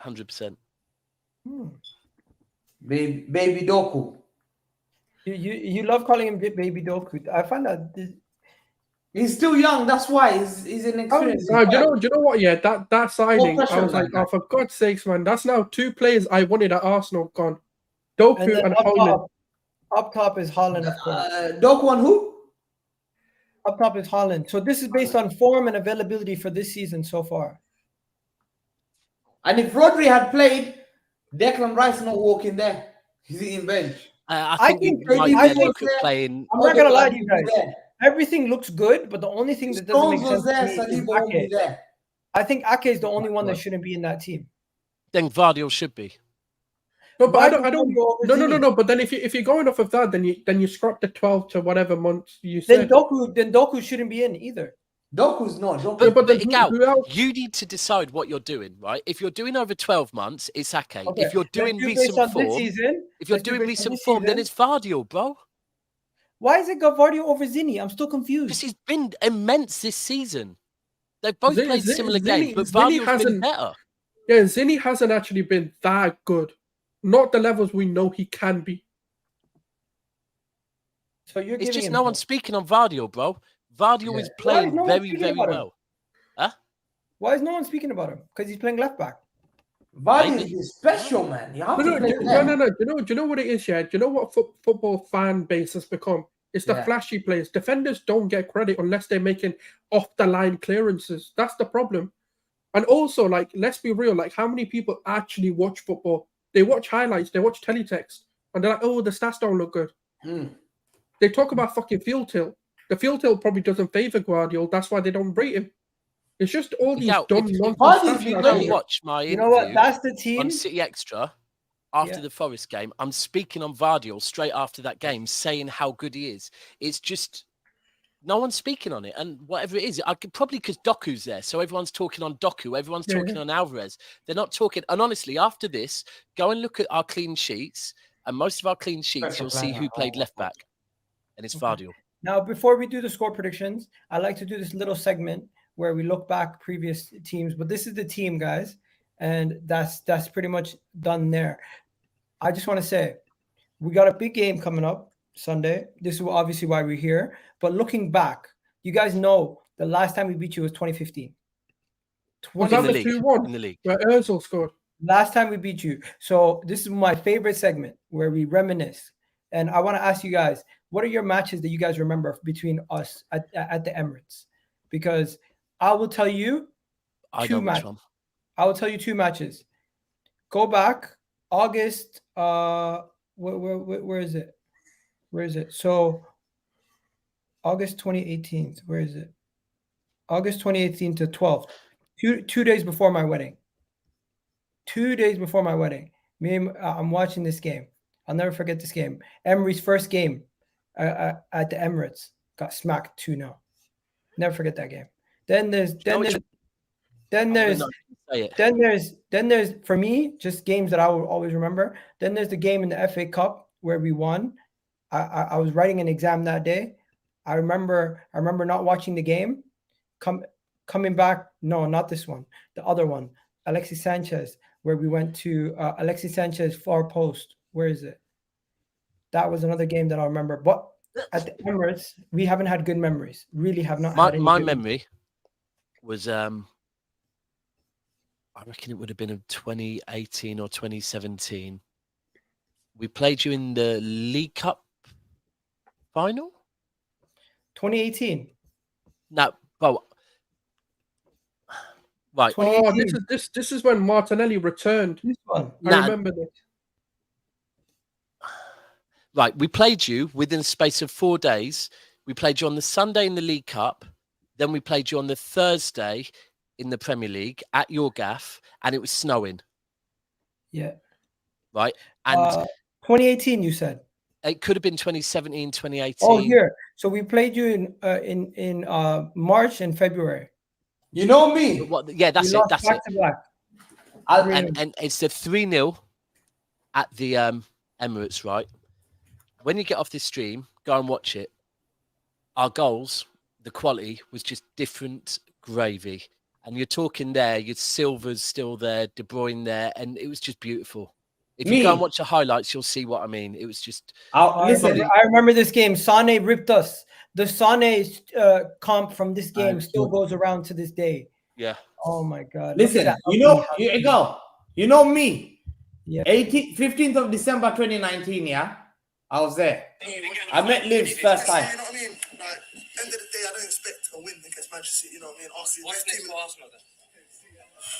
Speaker 2: 100%.
Speaker 3: Baby Doku.
Speaker 1: You love calling him Baby Doku. I find that
Speaker 3: He's still young. That's why he's inexperienced.
Speaker 4: Do you know what? Yeah, that signing, I
Speaker 3: pressure
Speaker 4: was like,
Speaker 3: like that.
Speaker 4: oh, for God's sakes, man, that's now two players I wanted at Arsenal gone. Doku
Speaker 1: And then
Speaker 4: and Haaland.
Speaker 1: up top is Haaland, of course.
Speaker 3: Doku and who?
Speaker 1: Up top is Haaland. So this is based on form and availability for this season so far.
Speaker 3: And if Rodri had played, Declan Rice not walking there. He's eating bench.
Speaker 2: I think you
Speaker 1: think-
Speaker 2: might
Speaker 1: I
Speaker 2: then
Speaker 1: think-
Speaker 2: look at playing.
Speaker 1: I'm not gonna lie to
Speaker 3: Odegaard
Speaker 1: you
Speaker 3: won't be
Speaker 1: guys.
Speaker 3: there.
Speaker 1: Everything looks good, but the only thing that doesn't make
Speaker 3: Stones
Speaker 1: sense
Speaker 3: was there,
Speaker 1: to me is
Speaker 3: Saliba won't be
Speaker 1: Ake.
Speaker 3: there.
Speaker 1: I think Ake is the only one that shouldn't be in that team.
Speaker 2: Then Vardy should be.
Speaker 4: No, but
Speaker 1: Why
Speaker 4: I don't.
Speaker 1: do you over Zini?
Speaker 4: No. But then if you're going off of that, then you scrap the 12 to whatever months you
Speaker 1: Then
Speaker 4: said.
Speaker 1: Doku shouldn't be in either.
Speaker 3: Doku's not. Doku.
Speaker 2: But,
Speaker 4: but then
Speaker 2: Igal,
Speaker 4: who else?
Speaker 2: you need to decide what you're doing, right? If you're doing over 12 months, it's Ake.
Speaker 1: Okay,
Speaker 2: If you're doing
Speaker 1: let's do based
Speaker 2: recent
Speaker 1: on this
Speaker 2: form,
Speaker 1: season,
Speaker 2: if you're
Speaker 1: let's do
Speaker 2: doing
Speaker 1: based on
Speaker 2: recent
Speaker 1: this
Speaker 2: form, then
Speaker 1: season.
Speaker 2: it's Vardy, bro.
Speaker 1: Why is it Gavardio over Zini? I'm still
Speaker 2: Because
Speaker 1: confused.
Speaker 2: he's been immense this season. They've both
Speaker 4: Zini-
Speaker 2: played similar
Speaker 4: Zini-
Speaker 2: games, but
Speaker 4: Zini
Speaker 2: Vardy's been
Speaker 4: hasn't-
Speaker 2: better.
Speaker 4: Yeah, Zini hasn't actually been that good. Not the levels we know he can be.
Speaker 1: So you're
Speaker 2: It's
Speaker 1: giving
Speaker 2: just
Speaker 1: him
Speaker 2: no one's speaking on Vardy, bro. Vardy
Speaker 3: Yeah.
Speaker 2: is
Speaker 1: Why is
Speaker 2: playing
Speaker 1: no one
Speaker 2: very,
Speaker 1: speaking
Speaker 2: very
Speaker 1: about him?
Speaker 2: well.
Speaker 1: Why is no one speaking about him? Because he's playing left back.
Speaker 3: Vardy
Speaker 2: Maybe.
Speaker 3: is special, man. You have
Speaker 4: No,
Speaker 3: to
Speaker 4: no,
Speaker 3: play
Speaker 4: no.
Speaker 3: there.
Speaker 4: Do you know what it is, yeah? Do you know what football fan base has become? It's the
Speaker 3: Yeah.
Speaker 4: flashy players. Defenders don't get credit unless they're making off-the-line clearances. That's the problem. And also, like, let's be real. Like, how many people actually watch football? They watch highlights. They watch teletext. And they're like, oh, the stats don't look good.
Speaker 3: Mm.
Speaker 4: They talk about fucking field tilt. The field tilt probably doesn't favour Guardiola. That's why they don't rate him. It's just all these
Speaker 2: Now,
Speaker 4: dumb
Speaker 2: if
Speaker 4: nonsense.
Speaker 3: Vardy's
Speaker 2: you
Speaker 3: been
Speaker 4: stats
Speaker 2: go
Speaker 4: out
Speaker 3: great.
Speaker 4: there.
Speaker 2: watch my
Speaker 1: You know what?
Speaker 2: interview
Speaker 1: That's the team.
Speaker 2: on City Extra after
Speaker 1: Yeah.
Speaker 2: the Forest game, I'm speaking on Vardy straight after that game, saying how good he is. It's just no one's speaking on it, and whatever it is, I could probably because Doku's there, so everyone's talking on Doku, everyone's
Speaker 4: Yeah,
Speaker 2: talking on Alvarez. They're not talking. And honestly, after this, go and look at our clean sheets, and most of our clean sheets,
Speaker 3: Special
Speaker 2: you'll see
Speaker 3: player.
Speaker 2: who played left back, and it's Vardy.
Speaker 1: Now, before we do the score predictions, I like to do this little segment where we look back previous teams. But this is the team, guys, and that's pretty much done there. I just want to say we got a big game coming up Sunday. This is obviously why we're here. But looking back, you guys know the last time we beat you was 2015.
Speaker 4: Was
Speaker 2: In
Speaker 4: that
Speaker 2: the
Speaker 4: the
Speaker 2: league,
Speaker 4: 2-1
Speaker 2: in the league.
Speaker 4: where Ozil scored?
Speaker 1: Last time we beat you. So this is my favorite segment where we reminisce. And I want to ask you guys, what are your matches that you guys remember between us at the Emirates? Because I will tell you
Speaker 2: I
Speaker 1: two
Speaker 2: know which
Speaker 1: matches.
Speaker 2: one.
Speaker 1: I will tell you two matches. Go back August. Where is it? Where is it? So August 2018. Where is it? August 2018 to 12th. 2 days before my wedding. 2 days before my wedding. I'm watching this game. I'll never forget this game. Emery's first game at the Emirates got smacked 2-0. Never forget that game. Then there's for me just games that I will always remember. Then there's the game in the FA Cup where we won. I was writing an exam that day. I remember not watching the game. Coming back. No, not this one. The other one. Alexis Sanchez, where we went to Alexis Sanchez far post. Where is it? That was another game that I remember. But at the Emirates, we haven't had good memories. Really have not had any
Speaker 2: My
Speaker 1: good
Speaker 2: memory was I reckon it would have been in 2018 or 2017. We played you in the League Cup final.
Speaker 1: 2018.
Speaker 2: No, well, right.
Speaker 4: Oh,
Speaker 1: 2018.
Speaker 4: this is when Martinelli returned.
Speaker 1: This one.
Speaker 4: I
Speaker 2: Nah,
Speaker 4: remember this.
Speaker 2: right. We played you within a space of 4 days. We played you on the Sunday in the League Cup. Then we played you on the Thursday in the Premier League at your gaff, and it was snowing.
Speaker 1: Yeah.
Speaker 2: Right. And
Speaker 1: 2018, you said.
Speaker 2: it could have been 2017, 2018.
Speaker 1: Oh, here. So we played you in March and February.
Speaker 3: You know me.
Speaker 2: Yeah, that's
Speaker 1: We
Speaker 2: it.
Speaker 1: lost
Speaker 2: That's
Speaker 1: back
Speaker 2: it.
Speaker 1: to back.
Speaker 2: And it's the 3-0 at the Emirates, right? When you get off this stream, go and watch it. Our goals, the quality was just different gravy. And you're talking there, your Silva's still there, De Bruyne there, and it was just beautiful. If you go and watch the highlights, you'll see what I mean. It was just...
Speaker 3: Listen,
Speaker 1: I remember this game. Sane ripped us. The Sane comp from this game still goes around to this day.
Speaker 2: Yeah.
Speaker 1: Oh my God.
Speaker 3: listen, here you go. You know me.
Speaker 1: Yeah.
Speaker 3: 15th of December 2019, yeah? I was there. I met Livs first time.
Speaker 5: You know what I mean? Like, end of the day, I don't expect a win against Manchester City, you know what I mean? Arsenal,
Speaker 6: What's next for Arsenal then?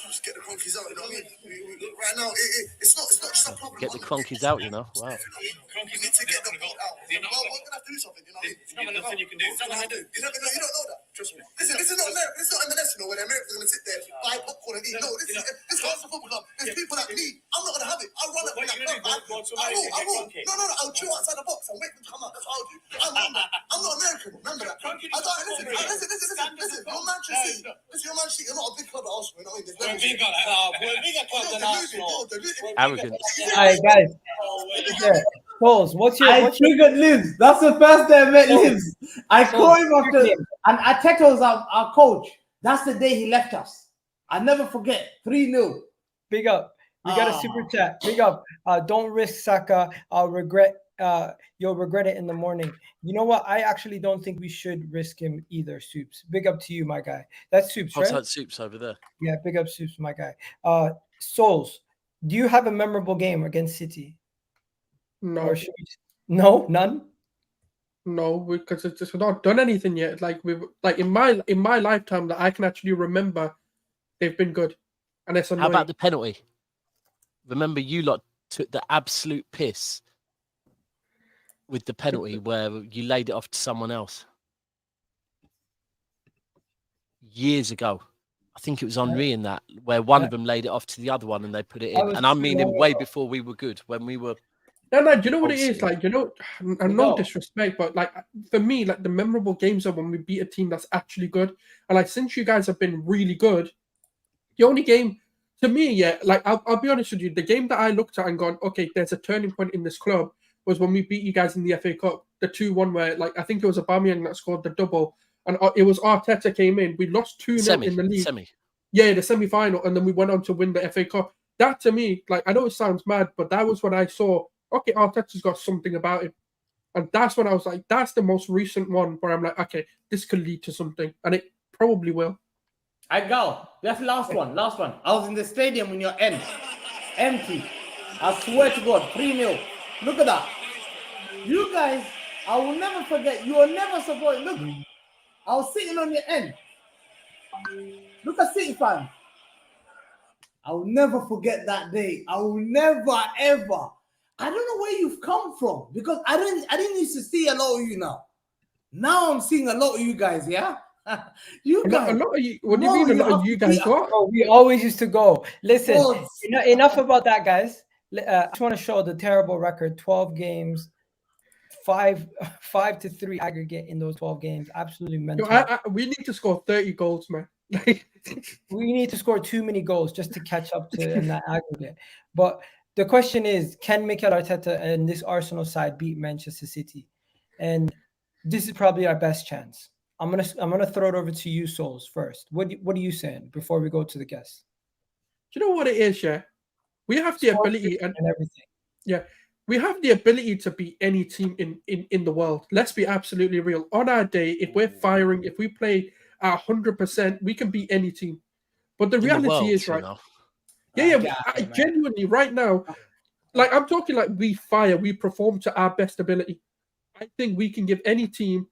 Speaker 5: just get the cronkies out, you know what I mean? Right now, it's not just a problem.
Speaker 2: Get the cronkies out, you know? Wow.
Speaker 5: We need to get them out. Well, we're going to have to do something, you know what I mean?
Speaker 6: There's nothing you can do.
Speaker 5: What we're gonna do. You don't know that. Trust me. Listen, this is not America. This is not MLS, you know, where the Americans are going to sit there, buy popcorn and eat. No, this is Arsenal Football Club. There's people like me. I'm not going to have it. I'll run up with that club, man. I will. No. I'll chill outside the box and wait for them to come out. That's what I'll do. I'm not American. Remember that. Listen. You're Manchester City. Listen, you're Manchester City. You're not a big club at Arsenal, you know what I mean?
Speaker 6: We're a bigger club than Arsenal.
Speaker 2: Arrogant.
Speaker 1: All right, guys. Yeah. Coles, what's your
Speaker 3: triggered Livs. That's the first day I met Livs. I called him after, and Arteta was our coach. That's the day he left us. I'll never forget. 3-0.
Speaker 1: big up? You got a super chat. Big up. Don't risk Saka. You'll regret it in the morning. You know what? I actually don't think we should risk him either, Soups. Big up to you, my guy. That's Soups, right?
Speaker 2: Hot Soups over there.
Speaker 1: Yeah, big up Soups, my guy. Souls, do you have a memorable game against City?
Speaker 4: No,
Speaker 1: Or should we... No, none.
Speaker 4: no, because it's just not done anything yet. Like in my lifetime that I can actually remember, they've been good, and it's annoying.
Speaker 2: How about the penalty? Remember, you lot took the absolute piss with the penalty where you laid it off to someone else years ago. I think it was Henri in that, where one of them laid it off to the other one and they put it in. And I mean, way before we were good, when we were.
Speaker 4: No, do you know what it is? Like, and no disrespect, but like for me, like the memorable games are when we beat a team that's actually good. And like since you guys have been really good, the only game to me, yeah, like I'll be honest with you, the game that I looked at and gone, okay, there's a turning point in this club was when we beat you guys in the FA Cup, the 2-1 where like I think it was Aubameyang that scored the double, and it was Arteta came in. We lost 2-0 in the league. Yeah, the semi-final, and then we went on to win the FA Cup. That to me, like I know it sounds mad, but that was when I saw, okay, Arteta's got something about him. And that's when I was like, that's the most recent one where I'm like, okay, this could lead to something. And it probably will.
Speaker 3: I go. That's the last one. I was in the stadium when you're empty. I swear to God, 3-0. Look at that. You guys, I will never forget. You will never support. Look, I was sitting on your end. Look at City fans. I will never forget that day. I will never, ever. I don't know where you've come from because I didn't used to see a lot of you now. Now I'm seeing a lot of you guys, yeah? You guys.
Speaker 4: A lot of you, what do you mean a lot of you guys got?
Speaker 1: Oh, we always used to go. Listen, enough about that, guys. I just want to show the terrible record. 12 games, 5-3 aggregate in those 12 games. Absolutely mental.
Speaker 4: We need to score 30 goals, man.
Speaker 1: We need to score too many goals just to catch up to in that aggregate. But the question is, can Mikel Arteta and this Arsenal side beat Manchester City? And this is probably our best chance. I'm gonna throw it over to you, Souls, first. What are you saying before we go to the guests?
Speaker 4: Do you know what it is, yeah? We have the ability and
Speaker 1: everything.
Speaker 4: Yeah, we have the ability to beat any team in the world. Let's be absolutely real. On our day, if we're firing, if we play at 100%, we can beat any team. But the reality is, right? Genuinely, right now, like I'm talking like we perform to our best ability. I think we can give any team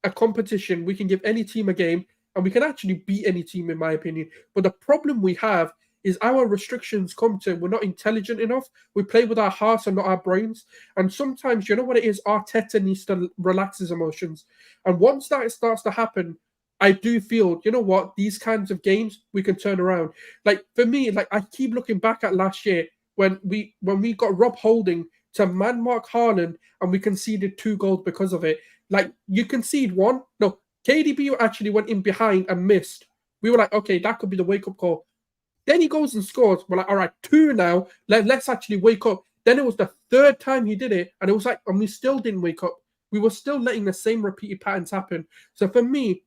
Speaker 4: a competition, we can give any team a game, and we can actually beat any team, in my opinion. But the problem we have is our restrictions come to we're not intelligent enough. We play with our hearts and not our brains. And sometimes, you know what it is? Arteta needs to relax his emotions. And once that starts to happen, I do feel, you know what, these kinds of games we can turn around. Like for me, like I keep looking back at last year when we got Rob Holding to man mark Haaland and we conceded 2 goals because of it. Like you concede one. No, KDB actually went in behind and missed. We were like, okay, that could be the wake-up call. Then he goes and scores. We're like, all right, 2 now. Let's actually wake up. Then it was the 3rd time he did it, and it was like, and we still didn't wake up. We were still letting the same repeated patterns happen. So for me,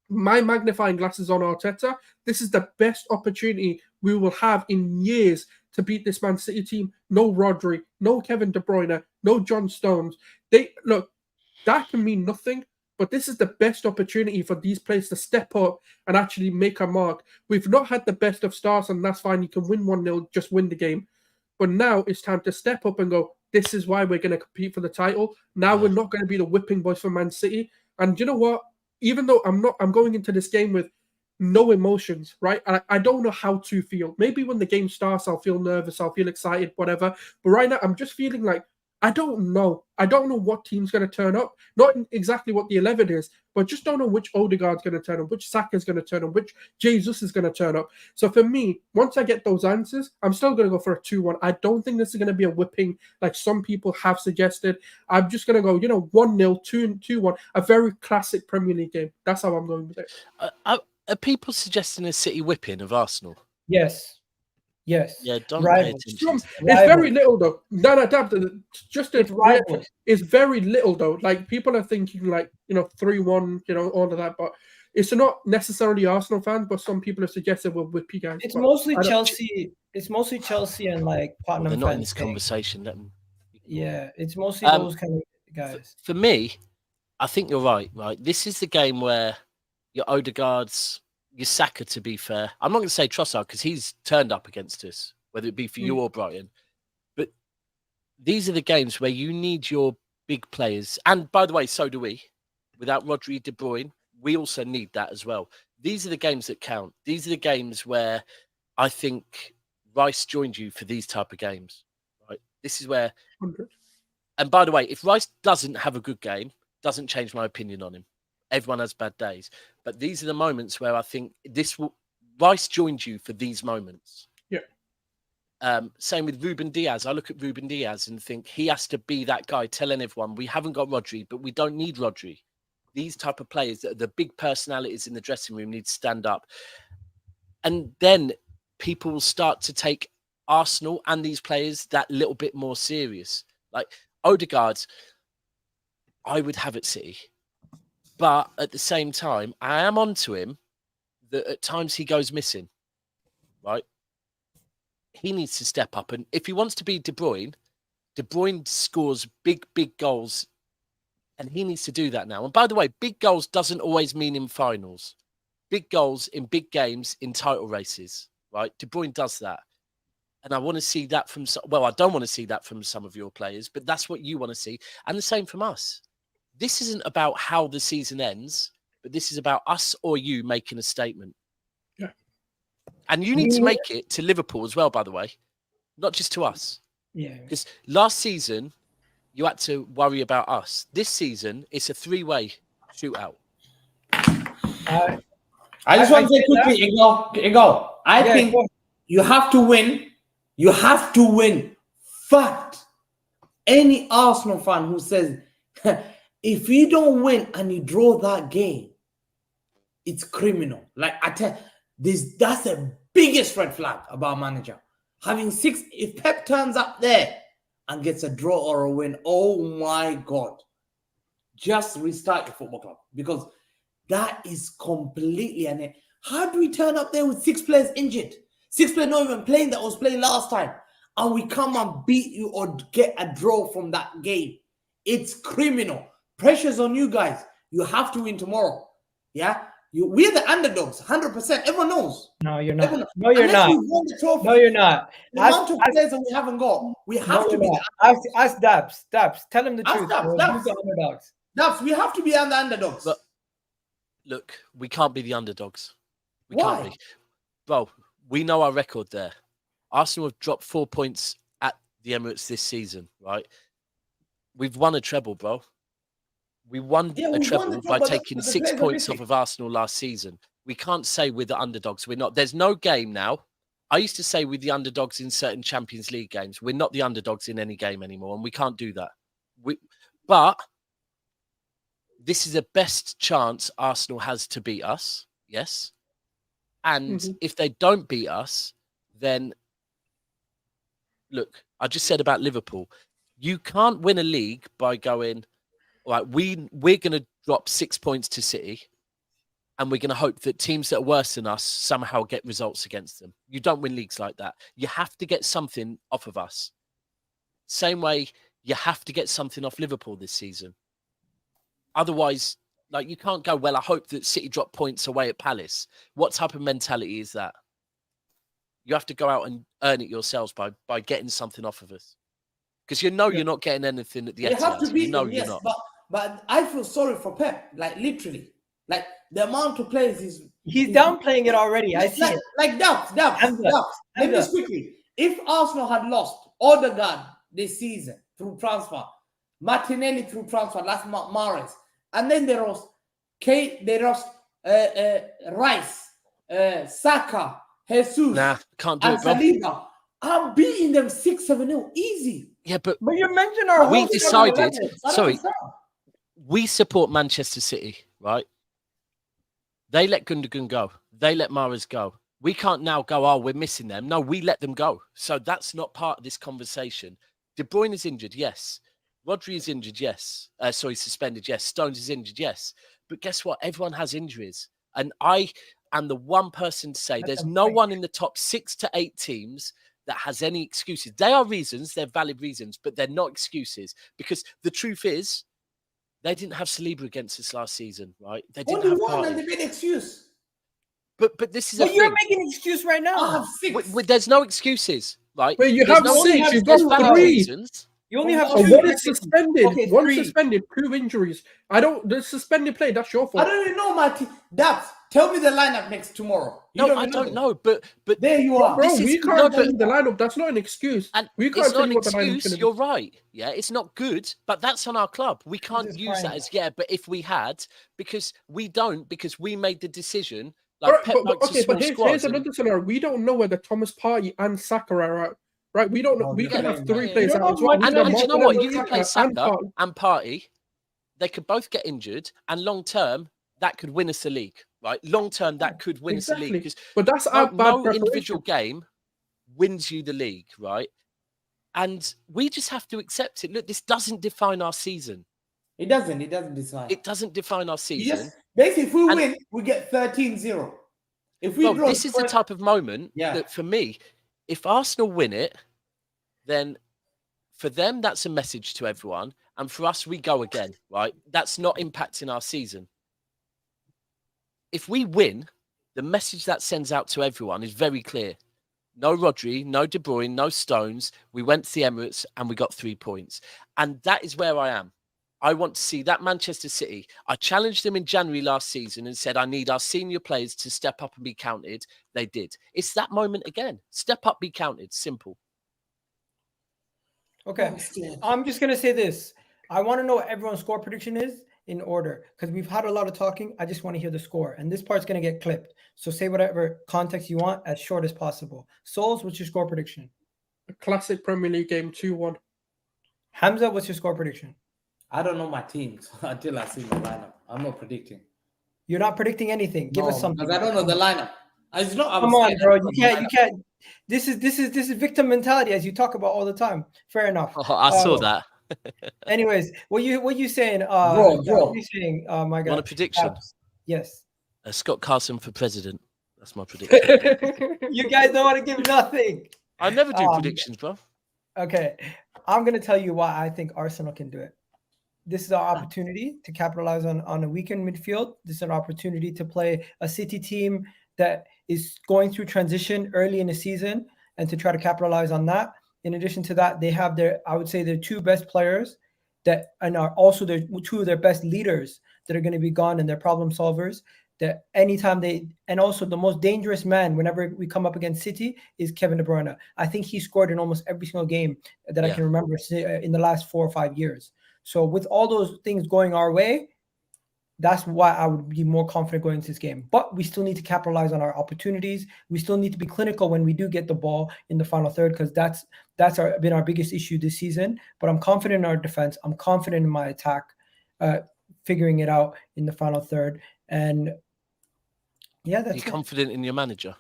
Speaker 4: my magnifying glasses on Arteta. This is the best opportunity we will have in years to beat this Man City team. No Rodri, no Kevin De Bruyne, no John Stones. That can mean nothing, but this is the best opportunity for these players to step up and actually make a mark. We've not had the best of starts, and that's fine. You can win 1-0, just win the game. But now it's time to step up and go, this is why we're going to compete for the title. Now we're not going to be the whipping boys for Man City. And you know what? Even though I'm going into this game with no emotions, right? I don't know how to feel. Maybe when the game starts, I'll feel nervous, I'll feel excited, whatever. But right now, I'm just feeling like, I don't know. I don't know what team's going to turn up. Not exactly what the 11 is, but just don't know which Odegaard's going to turn up, which Saka's going to turn up, which Jesus is going to turn up. So for me, once I get those answers, I'm still going to go for a 2-1. I don't think this is going to be a whipping like some people have suggested. I'm just going to go, 1-0, 2-1, a very classic Premier League game. That's how I'm going with it.
Speaker 2: Are people suggesting a City whipping of Arsenal?
Speaker 1: Yes.
Speaker 2: Yeah, don't
Speaker 1: Rivals.
Speaker 2: pay attention.
Speaker 4: It's very little though.
Speaker 1: Rivals.
Speaker 4: It's very little though. Like people are thinking like 3-1, all of that, but it's not necessarily Arsenal fans. But some people have suggested we'll whip you guys.
Speaker 1: It's mostly Chelsea. It's mostly Chelsea and like Tottenham
Speaker 2: They're not in
Speaker 1: fans
Speaker 2: this
Speaker 1: saying-
Speaker 2: conversation. Let them.
Speaker 1: Yeah, it's mostly those kind of guys.
Speaker 2: For me, I think you're right. Right, this is the game where your Odegaard's, your Saka, to be fair. I'm not going to say Trossard because he's turned up against us, whether it be for you or Brighton. But these are the games where you need your big players. And by the way, so do we. Without Rodri, De Bruyne, we also need that as well. These are the games that count. These are the games where I think Rice joined you for these type of games. Right? This is where...
Speaker 4: 100.
Speaker 2: And by the way, if Rice doesn't have a good game, doesn't change my opinion on him. Everyone has bad days. But these are the moments where I think Rice joined you for these moments.
Speaker 4: Yeah.
Speaker 2: Same with Ruben Diaz. I look at Ruben Diaz and think he has to be that guy telling everyone we haven't got Rodri, but we don't need Rodri. These type of players, the big personalities in the dressing room, need to stand up. And then people will start to take Arsenal and these players that little bit more serious. Like Odegaard, I would have at City. But at the same time, I am onto him that at times he goes missing, right? He needs to step up. And if he wants to be De Bruyne scores big, big goals. And he needs to do that now. And by the way, big goals doesn't always mean in finals. Big goals in big games, in title races, right? De Bruyne does that. And I want to see that from... Well, I don't want to see that from some of your players, but that's what you want to see. And the same from us. This isn't about how the season ends, but this is about us or you making a statement.
Speaker 4: Yeah.
Speaker 2: And you need to make it to Liverpool as well, by the way, not just to us.
Speaker 1: Yeah.
Speaker 2: Because last season, you had to worry about us. This season, it's a 3-way shootout.
Speaker 3: I just want to say quickly, Igo. I think you have to win. You have to win. Fact. Any Arsenal fan who says... If you don't win and you draw that game, it's criminal. Like I tell this, that's the biggest red flag about a manager. Having 6, if Pep turns up there and gets a draw or a win, oh my God. Just restart your football club because that is completely how do we turn up there with 6 players injured? 6 players not even playing that was playing last time. And we come and beat you or get a draw from that game. It's criminal. Pressure's on you guys. You have to win tomorrow. Yeah? We're the underdogs, 100%. Everyone knows.
Speaker 1: No, you're not.
Speaker 3: Everyone,
Speaker 1: No, you're
Speaker 3: unless
Speaker 1: not.
Speaker 3: we won the trophy,
Speaker 1: No, you're not.
Speaker 3: the amount of players that we haven't got, we
Speaker 1: No,
Speaker 3: have to
Speaker 1: you're
Speaker 3: be
Speaker 1: not.
Speaker 3: the
Speaker 1: Ask Dabs. Dabs, tell him the
Speaker 3: Ask
Speaker 1: truth.
Speaker 3: Dabs,
Speaker 1: bro.
Speaker 3: Dabs.
Speaker 1: Who's the underdogs?
Speaker 3: Dabs, we have to be the underdogs.
Speaker 2: But look, we can't be the underdogs. We
Speaker 3: Why?
Speaker 2: can't be. Bro, we know our record there. Arsenal have dropped 4 points at the Emirates this season, right? We've won a treble, bro. We won
Speaker 3: Yeah,
Speaker 2: a
Speaker 3: we won
Speaker 2: treble
Speaker 3: the
Speaker 2: by
Speaker 3: treble,
Speaker 2: taking
Speaker 3: but the
Speaker 2: 6
Speaker 3: players are
Speaker 2: points
Speaker 3: missing.
Speaker 2: off of Arsenal last season. We can't say we're the underdogs. We're not. There's no game now. I used to say we're the underdogs in certain Champions League games. We're not the underdogs in any game anymore, and we can't do that. But this is the best chance Arsenal has to beat us, yes. And if they don't beat us, then look, I just said about Liverpool. You can't win a league by going, right, we're going to drop 6 points to City and we're going to hope that teams that are worse than us somehow get results against them. You don't win leagues like that. You have to get something off of us. Same way you have to get something off Liverpool this season. Otherwise, like, you can't go, well, I hope that City drop points away at Palace. What type of mentality is that? You have to go out and earn it yourselves by getting something off of us. Because you know you're not getting anything at the
Speaker 3: You have to
Speaker 2: Etihad.
Speaker 3: beat
Speaker 2: You know
Speaker 3: them,
Speaker 2: you're
Speaker 3: yes,
Speaker 2: not.
Speaker 3: but I feel sorry for Pep, like literally. Like the amount of players
Speaker 1: He's downplaying it already. I see it.
Speaker 3: Like Dabs. Let me quickly. If Arsenal had lost Odegaard this season through transfer, Martinelli through transfer, last Mahrez, and then they lost Rice, Saka, Jesus,
Speaker 2: Nah, can't do
Speaker 3: and
Speaker 2: it, bro.
Speaker 3: Saliba, I'm beating them 6-7-0 easy.
Speaker 2: Yeah, but
Speaker 1: you mentioned our
Speaker 2: we
Speaker 1: whole
Speaker 2: decided.
Speaker 3: Sorry.
Speaker 2: We support Manchester City, right? They let Gundogan go. They let Mahrez go. We can't now go, oh, we're missing them. No, we let them go. So that's not part of this conversation. De Bruyne is injured, yes. Rodri is injured, yes. Suspended, yes. Stones is injured, yes. But guess what? Everyone has injuries. And I am the one person to say there's no one in the top 6 to 8 teams that has any excuses. They are reasons, they're valid reasons, but they're not excuses. Because the truth is, they didn't have Saliba against us last season, right? They didn't
Speaker 3: Only
Speaker 2: have
Speaker 3: one,
Speaker 2: Partey.
Speaker 3: and they made an excuse.
Speaker 2: But this is
Speaker 1: Well,
Speaker 2: a
Speaker 1: you're
Speaker 2: thing.
Speaker 1: making an excuse right now.
Speaker 3: I have 6.
Speaker 2: There's no excuses, right?
Speaker 4: Wait, you
Speaker 2: There's
Speaker 4: have
Speaker 2: no
Speaker 4: 6. You've
Speaker 2: there's
Speaker 4: got
Speaker 2: valid
Speaker 4: 3.
Speaker 2: reasons.
Speaker 1: You only have
Speaker 3: Oh,
Speaker 1: two.
Speaker 4: One is suspended.
Speaker 1: Okay,
Speaker 4: One
Speaker 1: 3.
Speaker 4: suspended. 2 injuries. The suspended play. That's your
Speaker 3: I
Speaker 4: fault.
Speaker 3: don't even know, Marty. Dabs, tell me the lineup next tomorrow. You
Speaker 2: No, I don't know. But
Speaker 3: There you are.
Speaker 4: Bro,
Speaker 2: This is-
Speaker 4: we
Speaker 2: no,
Speaker 4: can't
Speaker 2: but-
Speaker 4: tell you the lineup. That's not an excuse.
Speaker 2: and
Speaker 4: We
Speaker 2: it's
Speaker 4: can't tell
Speaker 2: not
Speaker 4: you
Speaker 2: an
Speaker 4: what the lineup's
Speaker 2: excuse.
Speaker 4: going to
Speaker 2: You're
Speaker 4: be.
Speaker 2: right. Yeah, it's not good, but that's on our club. We can't
Speaker 1: is
Speaker 2: use that
Speaker 1: fine.
Speaker 2: as but if we had, because we don't, because we made the decision. Like
Speaker 4: All right,
Speaker 2: Pep
Speaker 4: but
Speaker 2: likes a
Speaker 4: okay,
Speaker 2: small
Speaker 4: but
Speaker 2: squad.
Speaker 4: here's another scenario. We don't know whether Thomas Partey and Saka are out. Right? We don't know.
Speaker 3: Oh,
Speaker 4: We
Speaker 3: yeah,
Speaker 4: could
Speaker 3: yeah,
Speaker 4: have 3
Speaker 2: yeah.
Speaker 4: players
Speaker 1: You don't
Speaker 4: out as
Speaker 1: know
Speaker 4: well.
Speaker 1: much
Speaker 4: We could have
Speaker 2: And do you know
Speaker 4: Martinelli,
Speaker 2: what? You can play
Speaker 4: Saka, and
Speaker 2: Saka
Speaker 4: Partey.
Speaker 2: and Partey. They could both get injured, and long term, that could win us the league. Right? Long term, that could win us the league, because
Speaker 4: But that's our bad
Speaker 2: no individual
Speaker 4: preparation.
Speaker 2: game wins you the league, right? And we just have to accept it. Look, this doesn't define our season.
Speaker 3: It doesn't decide.
Speaker 2: It doesn't define our season.
Speaker 3: Yes. Basically, if we
Speaker 2: And-
Speaker 3: win, we get 13-0. If we
Speaker 2: Well,
Speaker 3: draw,
Speaker 2: this is the type of moment
Speaker 3: Yeah.
Speaker 2: that, for me, if Arsenal win it, then for them, that's a message to everyone. And for us, we go again, right? That's not impacting our season. If we win, the message that sends out to everyone is very clear. No Rodri, no De Bruyne, no Stones. We went to the Emirates and we got 3 points. And that is where I am. I want to see that Manchester City. I challenged them in January last season and said, I need our senior players to step up and be counted. They did. It's that moment again. Step up, be counted. Simple.
Speaker 1: Okay. I'm just going to say this. I want to know what everyone's score prediction is in order, because we've had a lot of talking. I just want to hear the score. And this part's going to get clipped. So say whatever context you want as short as possible. Souls, what's your score prediction?
Speaker 4: A classic Premier League game, 2-1.
Speaker 1: Hamza, what's your score prediction?
Speaker 3: I don't know my teams until I see my lineup. I'm not predicting.
Speaker 1: You're not predicting anything. Give us something.
Speaker 3: Because I don't know the lineup. It's not.
Speaker 1: Come on, bro. You can't. This is victim mentality, as you talk about all the time. Fair enough.
Speaker 2: Oh, I saw that.
Speaker 1: Anyways, what you saying?
Speaker 3: Draw.
Speaker 1: What you saying? My God.
Speaker 2: Want a prediction?
Speaker 1: Yes.
Speaker 2: Scott Carson for president. That's my prediction.
Speaker 1: You guys don't want to give nothing.
Speaker 2: I never do predictions, bro.
Speaker 1: Okay. I'm gonna tell you why I think Arsenal can do it. this is our opportunity to capitalize on a weakened midfield. This is an opportunity to play a City team that is going through transition early in the season and to try to capitalize on that. In addition to that, they have I would say, their two best players and are also two of their best leaders that are going to be gone, and their problem solvers. That anytime and also the most dangerous man whenever we come up against City is Kevin De Bruyne. I think he scored in almost every single game that I can remember in the last 4 or 5 years. So with all those things going our way, that's why I would be more confident going into this game. But we still need to capitalize on our opportunities. We still need to be clinical when we do get the ball in the final third, because that's been our biggest issue this season. But I'm confident in our defense. I'm confident in my attack, figuring it out in the final third. And yeah, that's it.
Speaker 2: You're confident in your manager?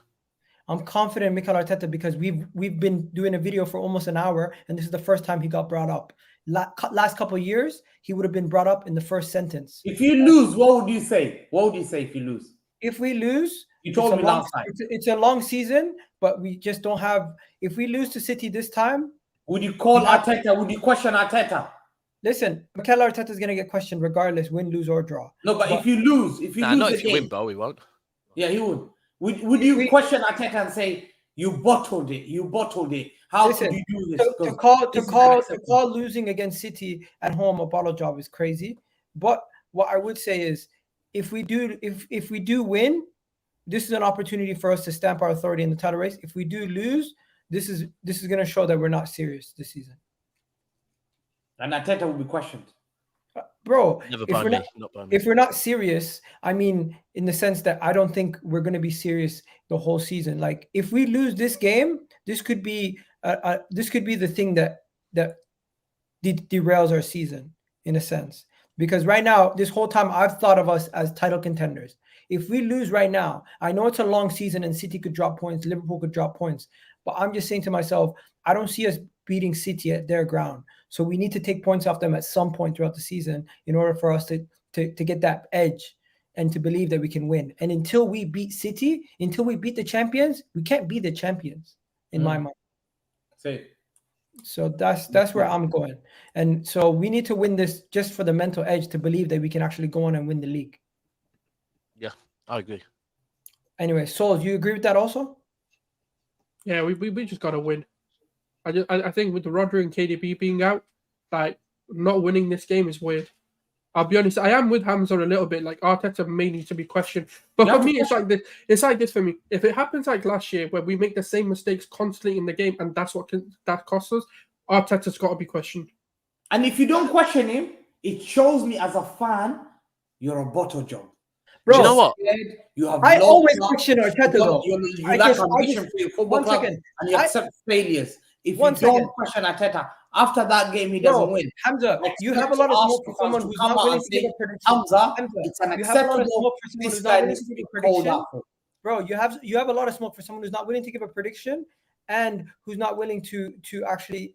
Speaker 1: I'm confident in Mikel Arteta because we've been doing a video for almost an hour, and this is the first time he got brought up. Last couple of years, he would have been brought up in the first sentence.
Speaker 3: If you lose, what would you say? What would you say if you lose?
Speaker 1: If we lose,
Speaker 3: you told me last time.
Speaker 1: It's a long season, but we just don't have. If we lose to City this time,
Speaker 3: would you call Arteta? Would you question Arteta?
Speaker 1: Listen, Mikel Arteta is going to get questioned regardless, win, lose, or draw.
Speaker 3: No, but if you lose,
Speaker 2: not if you win, Bo, he won't.
Speaker 3: Yeah, he would. Would you question Arteta and say you bottled it? You bottled it. How could you do this?
Speaker 1: To call losing against City at home a bottle job is crazy. But what I would say is, if we do win, this is an opportunity for us to stamp our authority in the title race. If we do lose, this is going to show that we're not serious this season.
Speaker 3: And Arteta will be questioned.
Speaker 1: Bro,
Speaker 2: if
Speaker 1: we're not serious, I mean, in the sense that I don't think we're going to be serious the whole season. Like, if we lose this game, this could be the thing that derails our season in a sense. Because right now, this whole time, I've thought of us as title contenders. If we lose right now, I know it's a long season and City could drop points, Liverpool could drop points, but I'm just saying to myself, I don't see us beating City at their ground. So we need to take points off them at some point throughout the season in order for us to get that edge and to believe that we can win. And until we beat City, until we beat the champions, we can't be the champions in my mind. So that's where I'm going. And so we need to win this just for the mental edge to believe that we can actually go on and win the league.
Speaker 2: Yeah, I agree.
Speaker 1: Anyway, Sol, do you agree with that also?
Speaker 4: Yeah, we just got to win. I think with the Rodri and KDB being out, like, not winning this game is weird. I'll be honest, I am with Hamza a little bit. Like, Arteta may need to be questioned. But for me, it's like this. It's like this for me. If it happens like last year, where we make the same mistakes constantly in the game, and that's what that costs us, Arteta's got to be questioned.
Speaker 3: And if you don't question him, it shows me as a fan, you're a bottle job.
Speaker 1: Bro,
Speaker 2: do you know what?
Speaker 1: I always question Arteta though.
Speaker 3: You lack ambition for your football club, and you accept failures. If you don't question Arteta, after that game, he doesn't win.
Speaker 1: Hamza, you have a lot of smoke for someone who's not willing to give a prediction.
Speaker 3: Hamza, it's unacceptable. This guy needs to be called out.
Speaker 1: Bro, you have a lot of smoke for someone who's not willing to give a prediction and who's not willing to actually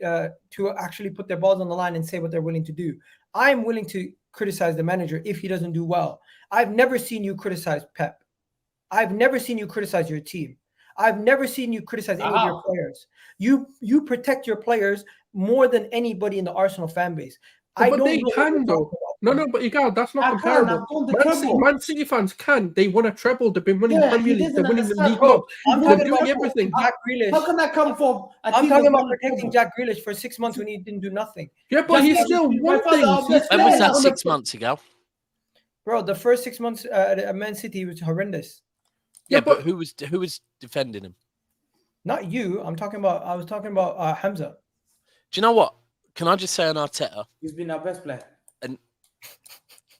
Speaker 1: put their balls on the line and say what they're willing to do. I'm willing to criticize the manager if he doesn't do well. I've never seen you criticize Pep. I've never seen you criticize your team. I've never seen you criticize any of your players. You protect your players more than anybody in the Arsenal fan base.
Speaker 4: But they can though. No, but that's not comparable. Man City fans can. They won a treble. They've been winning Premier League. They're winning the League Cup. They're doing everything.
Speaker 1: Jack Grealish.
Speaker 3: How can that come from?
Speaker 1: I'm talking about protecting Jack Grealish for 6 months when he didn't do nothing.
Speaker 4: Yeah, but he's still won things.
Speaker 2: When was that 6 months ago?
Speaker 1: Bro, the first 6 months at Man City was horrendous.
Speaker 2: Yeah, but who was defending him?
Speaker 1: Not you. I was talking about Hamza.
Speaker 2: Do you know what? Can I just say on Arteta?
Speaker 3: He's been our best player.
Speaker 2: And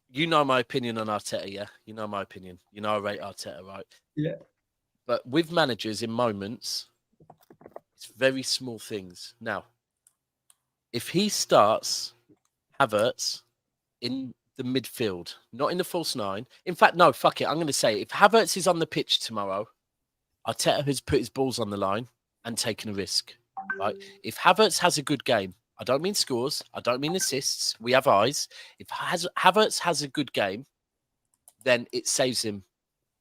Speaker 2: you know my opinion on Arteta, yeah? You know my opinion. You know I rate Arteta, right?
Speaker 1: Yeah.
Speaker 2: But with managers in moments, it's very small things. Now, if he starts Havertz in the midfield, not in the false nine. In fact, no, fuck it. I'm going to say, if Havertz is on the pitch tomorrow, Arteta has put his balls on the line and taken a risk, right? If Havertz has a good game, I don't mean scores, I don't mean assists, we have eyes. If Havertz has a good game, then it saves him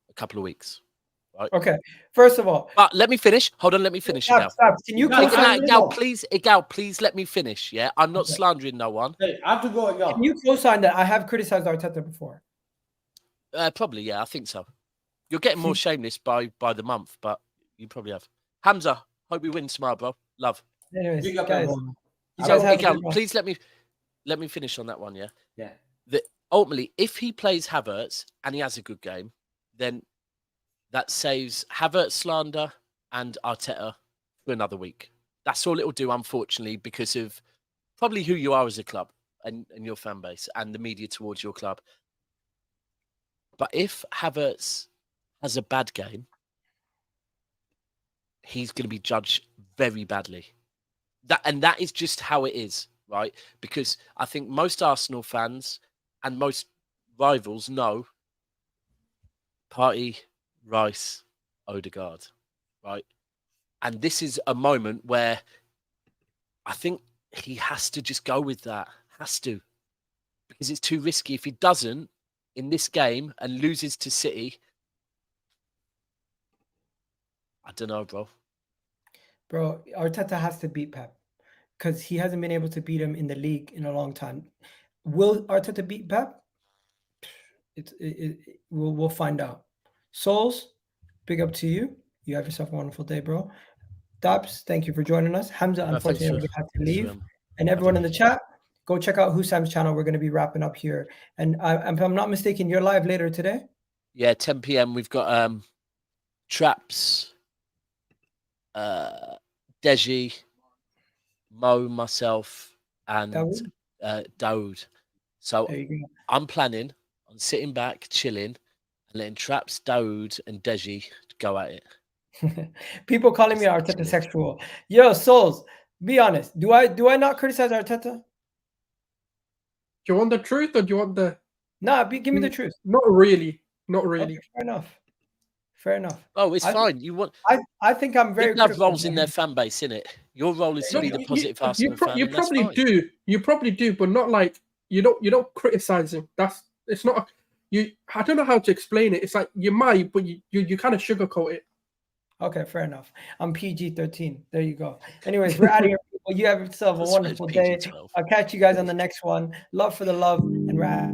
Speaker 2: a couple of weeks. right?
Speaker 1: Okay. First of all,
Speaker 2: But let me finish. Hold on, let me finish, Igal.
Speaker 1: stop. Can you
Speaker 3: Igal,
Speaker 1: co-sign?
Speaker 2: Igal, please let me finish. Yeah, I'm not slandering no one.
Speaker 3: Hey, I have to go again.
Speaker 1: Can you co-sign that? I have criticized Arteta before.
Speaker 2: Probably, yeah, I think so. You're getting more shameless by the month, but you probably have. Hamza, hope we win tomorrow, bro. Love.
Speaker 1: Anyways,
Speaker 3: Big up,
Speaker 1: guys,
Speaker 3: everyone.
Speaker 1: you guys have a
Speaker 2: Igal,
Speaker 1: good one.
Speaker 2: please let me finish on that one. Yeah.
Speaker 3: Yeah.
Speaker 2: Ultimately, if he plays Havertz and he has a good game, then that saves Havertz slander and Arteta for another week. That's all it'll do, unfortunately, because of probably who you are as a club and your fan base and the media towards your club. But if Havertz has a bad game, he's going to be judged very badly. That is just how it is, right? Because I think most Arsenal fans and most rivals know Partey, Rice, Odegaard, right? And this is a moment where I think he has to just go with that. Has to. Because it's too risky. If he doesn't in this game and loses to City, I don't know, bro.
Speaker 1: Bro, Arteta has to beat Pep because he hasn't been able to beat him in the league in a long time. Will Arteta beat Pep? We'll find out. Souls, big up to you. You have yourself a wonderful day, bro. Dabs, thank you for joining us. Hamza, unfortunately, we have to leave. And everyone in the chat, go check out Husam's channel. We're going to be wrapping up here. And if I'm not mistaken, you're live later today?
Speaker 2: Yeah, 10 p.m. We've got Traps, Deji, Mo, myself, and Daoud. So I'm planning on sitting back, chilling, and letting Traps, Daoud, and Deji go at it.
Speaker 1: People calling me Arteta sexual. Yo, Souls, be honest. Do I not criticize Arteta?
Speaker 4: Do you want the truth or do you want the...
Speaker 1: Nah, give me the truth.
Speaker 4: Not really. Not really.
Speaker 1: Okay, fair enough. Fair enough.
Speaker 2: Oh, it's fine. You want?
Speaker 1: I think I'm very.
Speaker 2: People have roles in their fan base, innit? Your role is to be the positive Arsenal fan.
Speaker 4: You probably do. You probably do, but not like you don't criticize him. It's not. I don't know how to explain it. It's like you might, but you kind of sugarcoat it.
Speaker 1: Okay, fair enough. I'm PG-13. There you go. Anyways, we're out of here. People. You have yourself a wonderful day. I'll catch you guys on the next one. Love for the love, and we're out.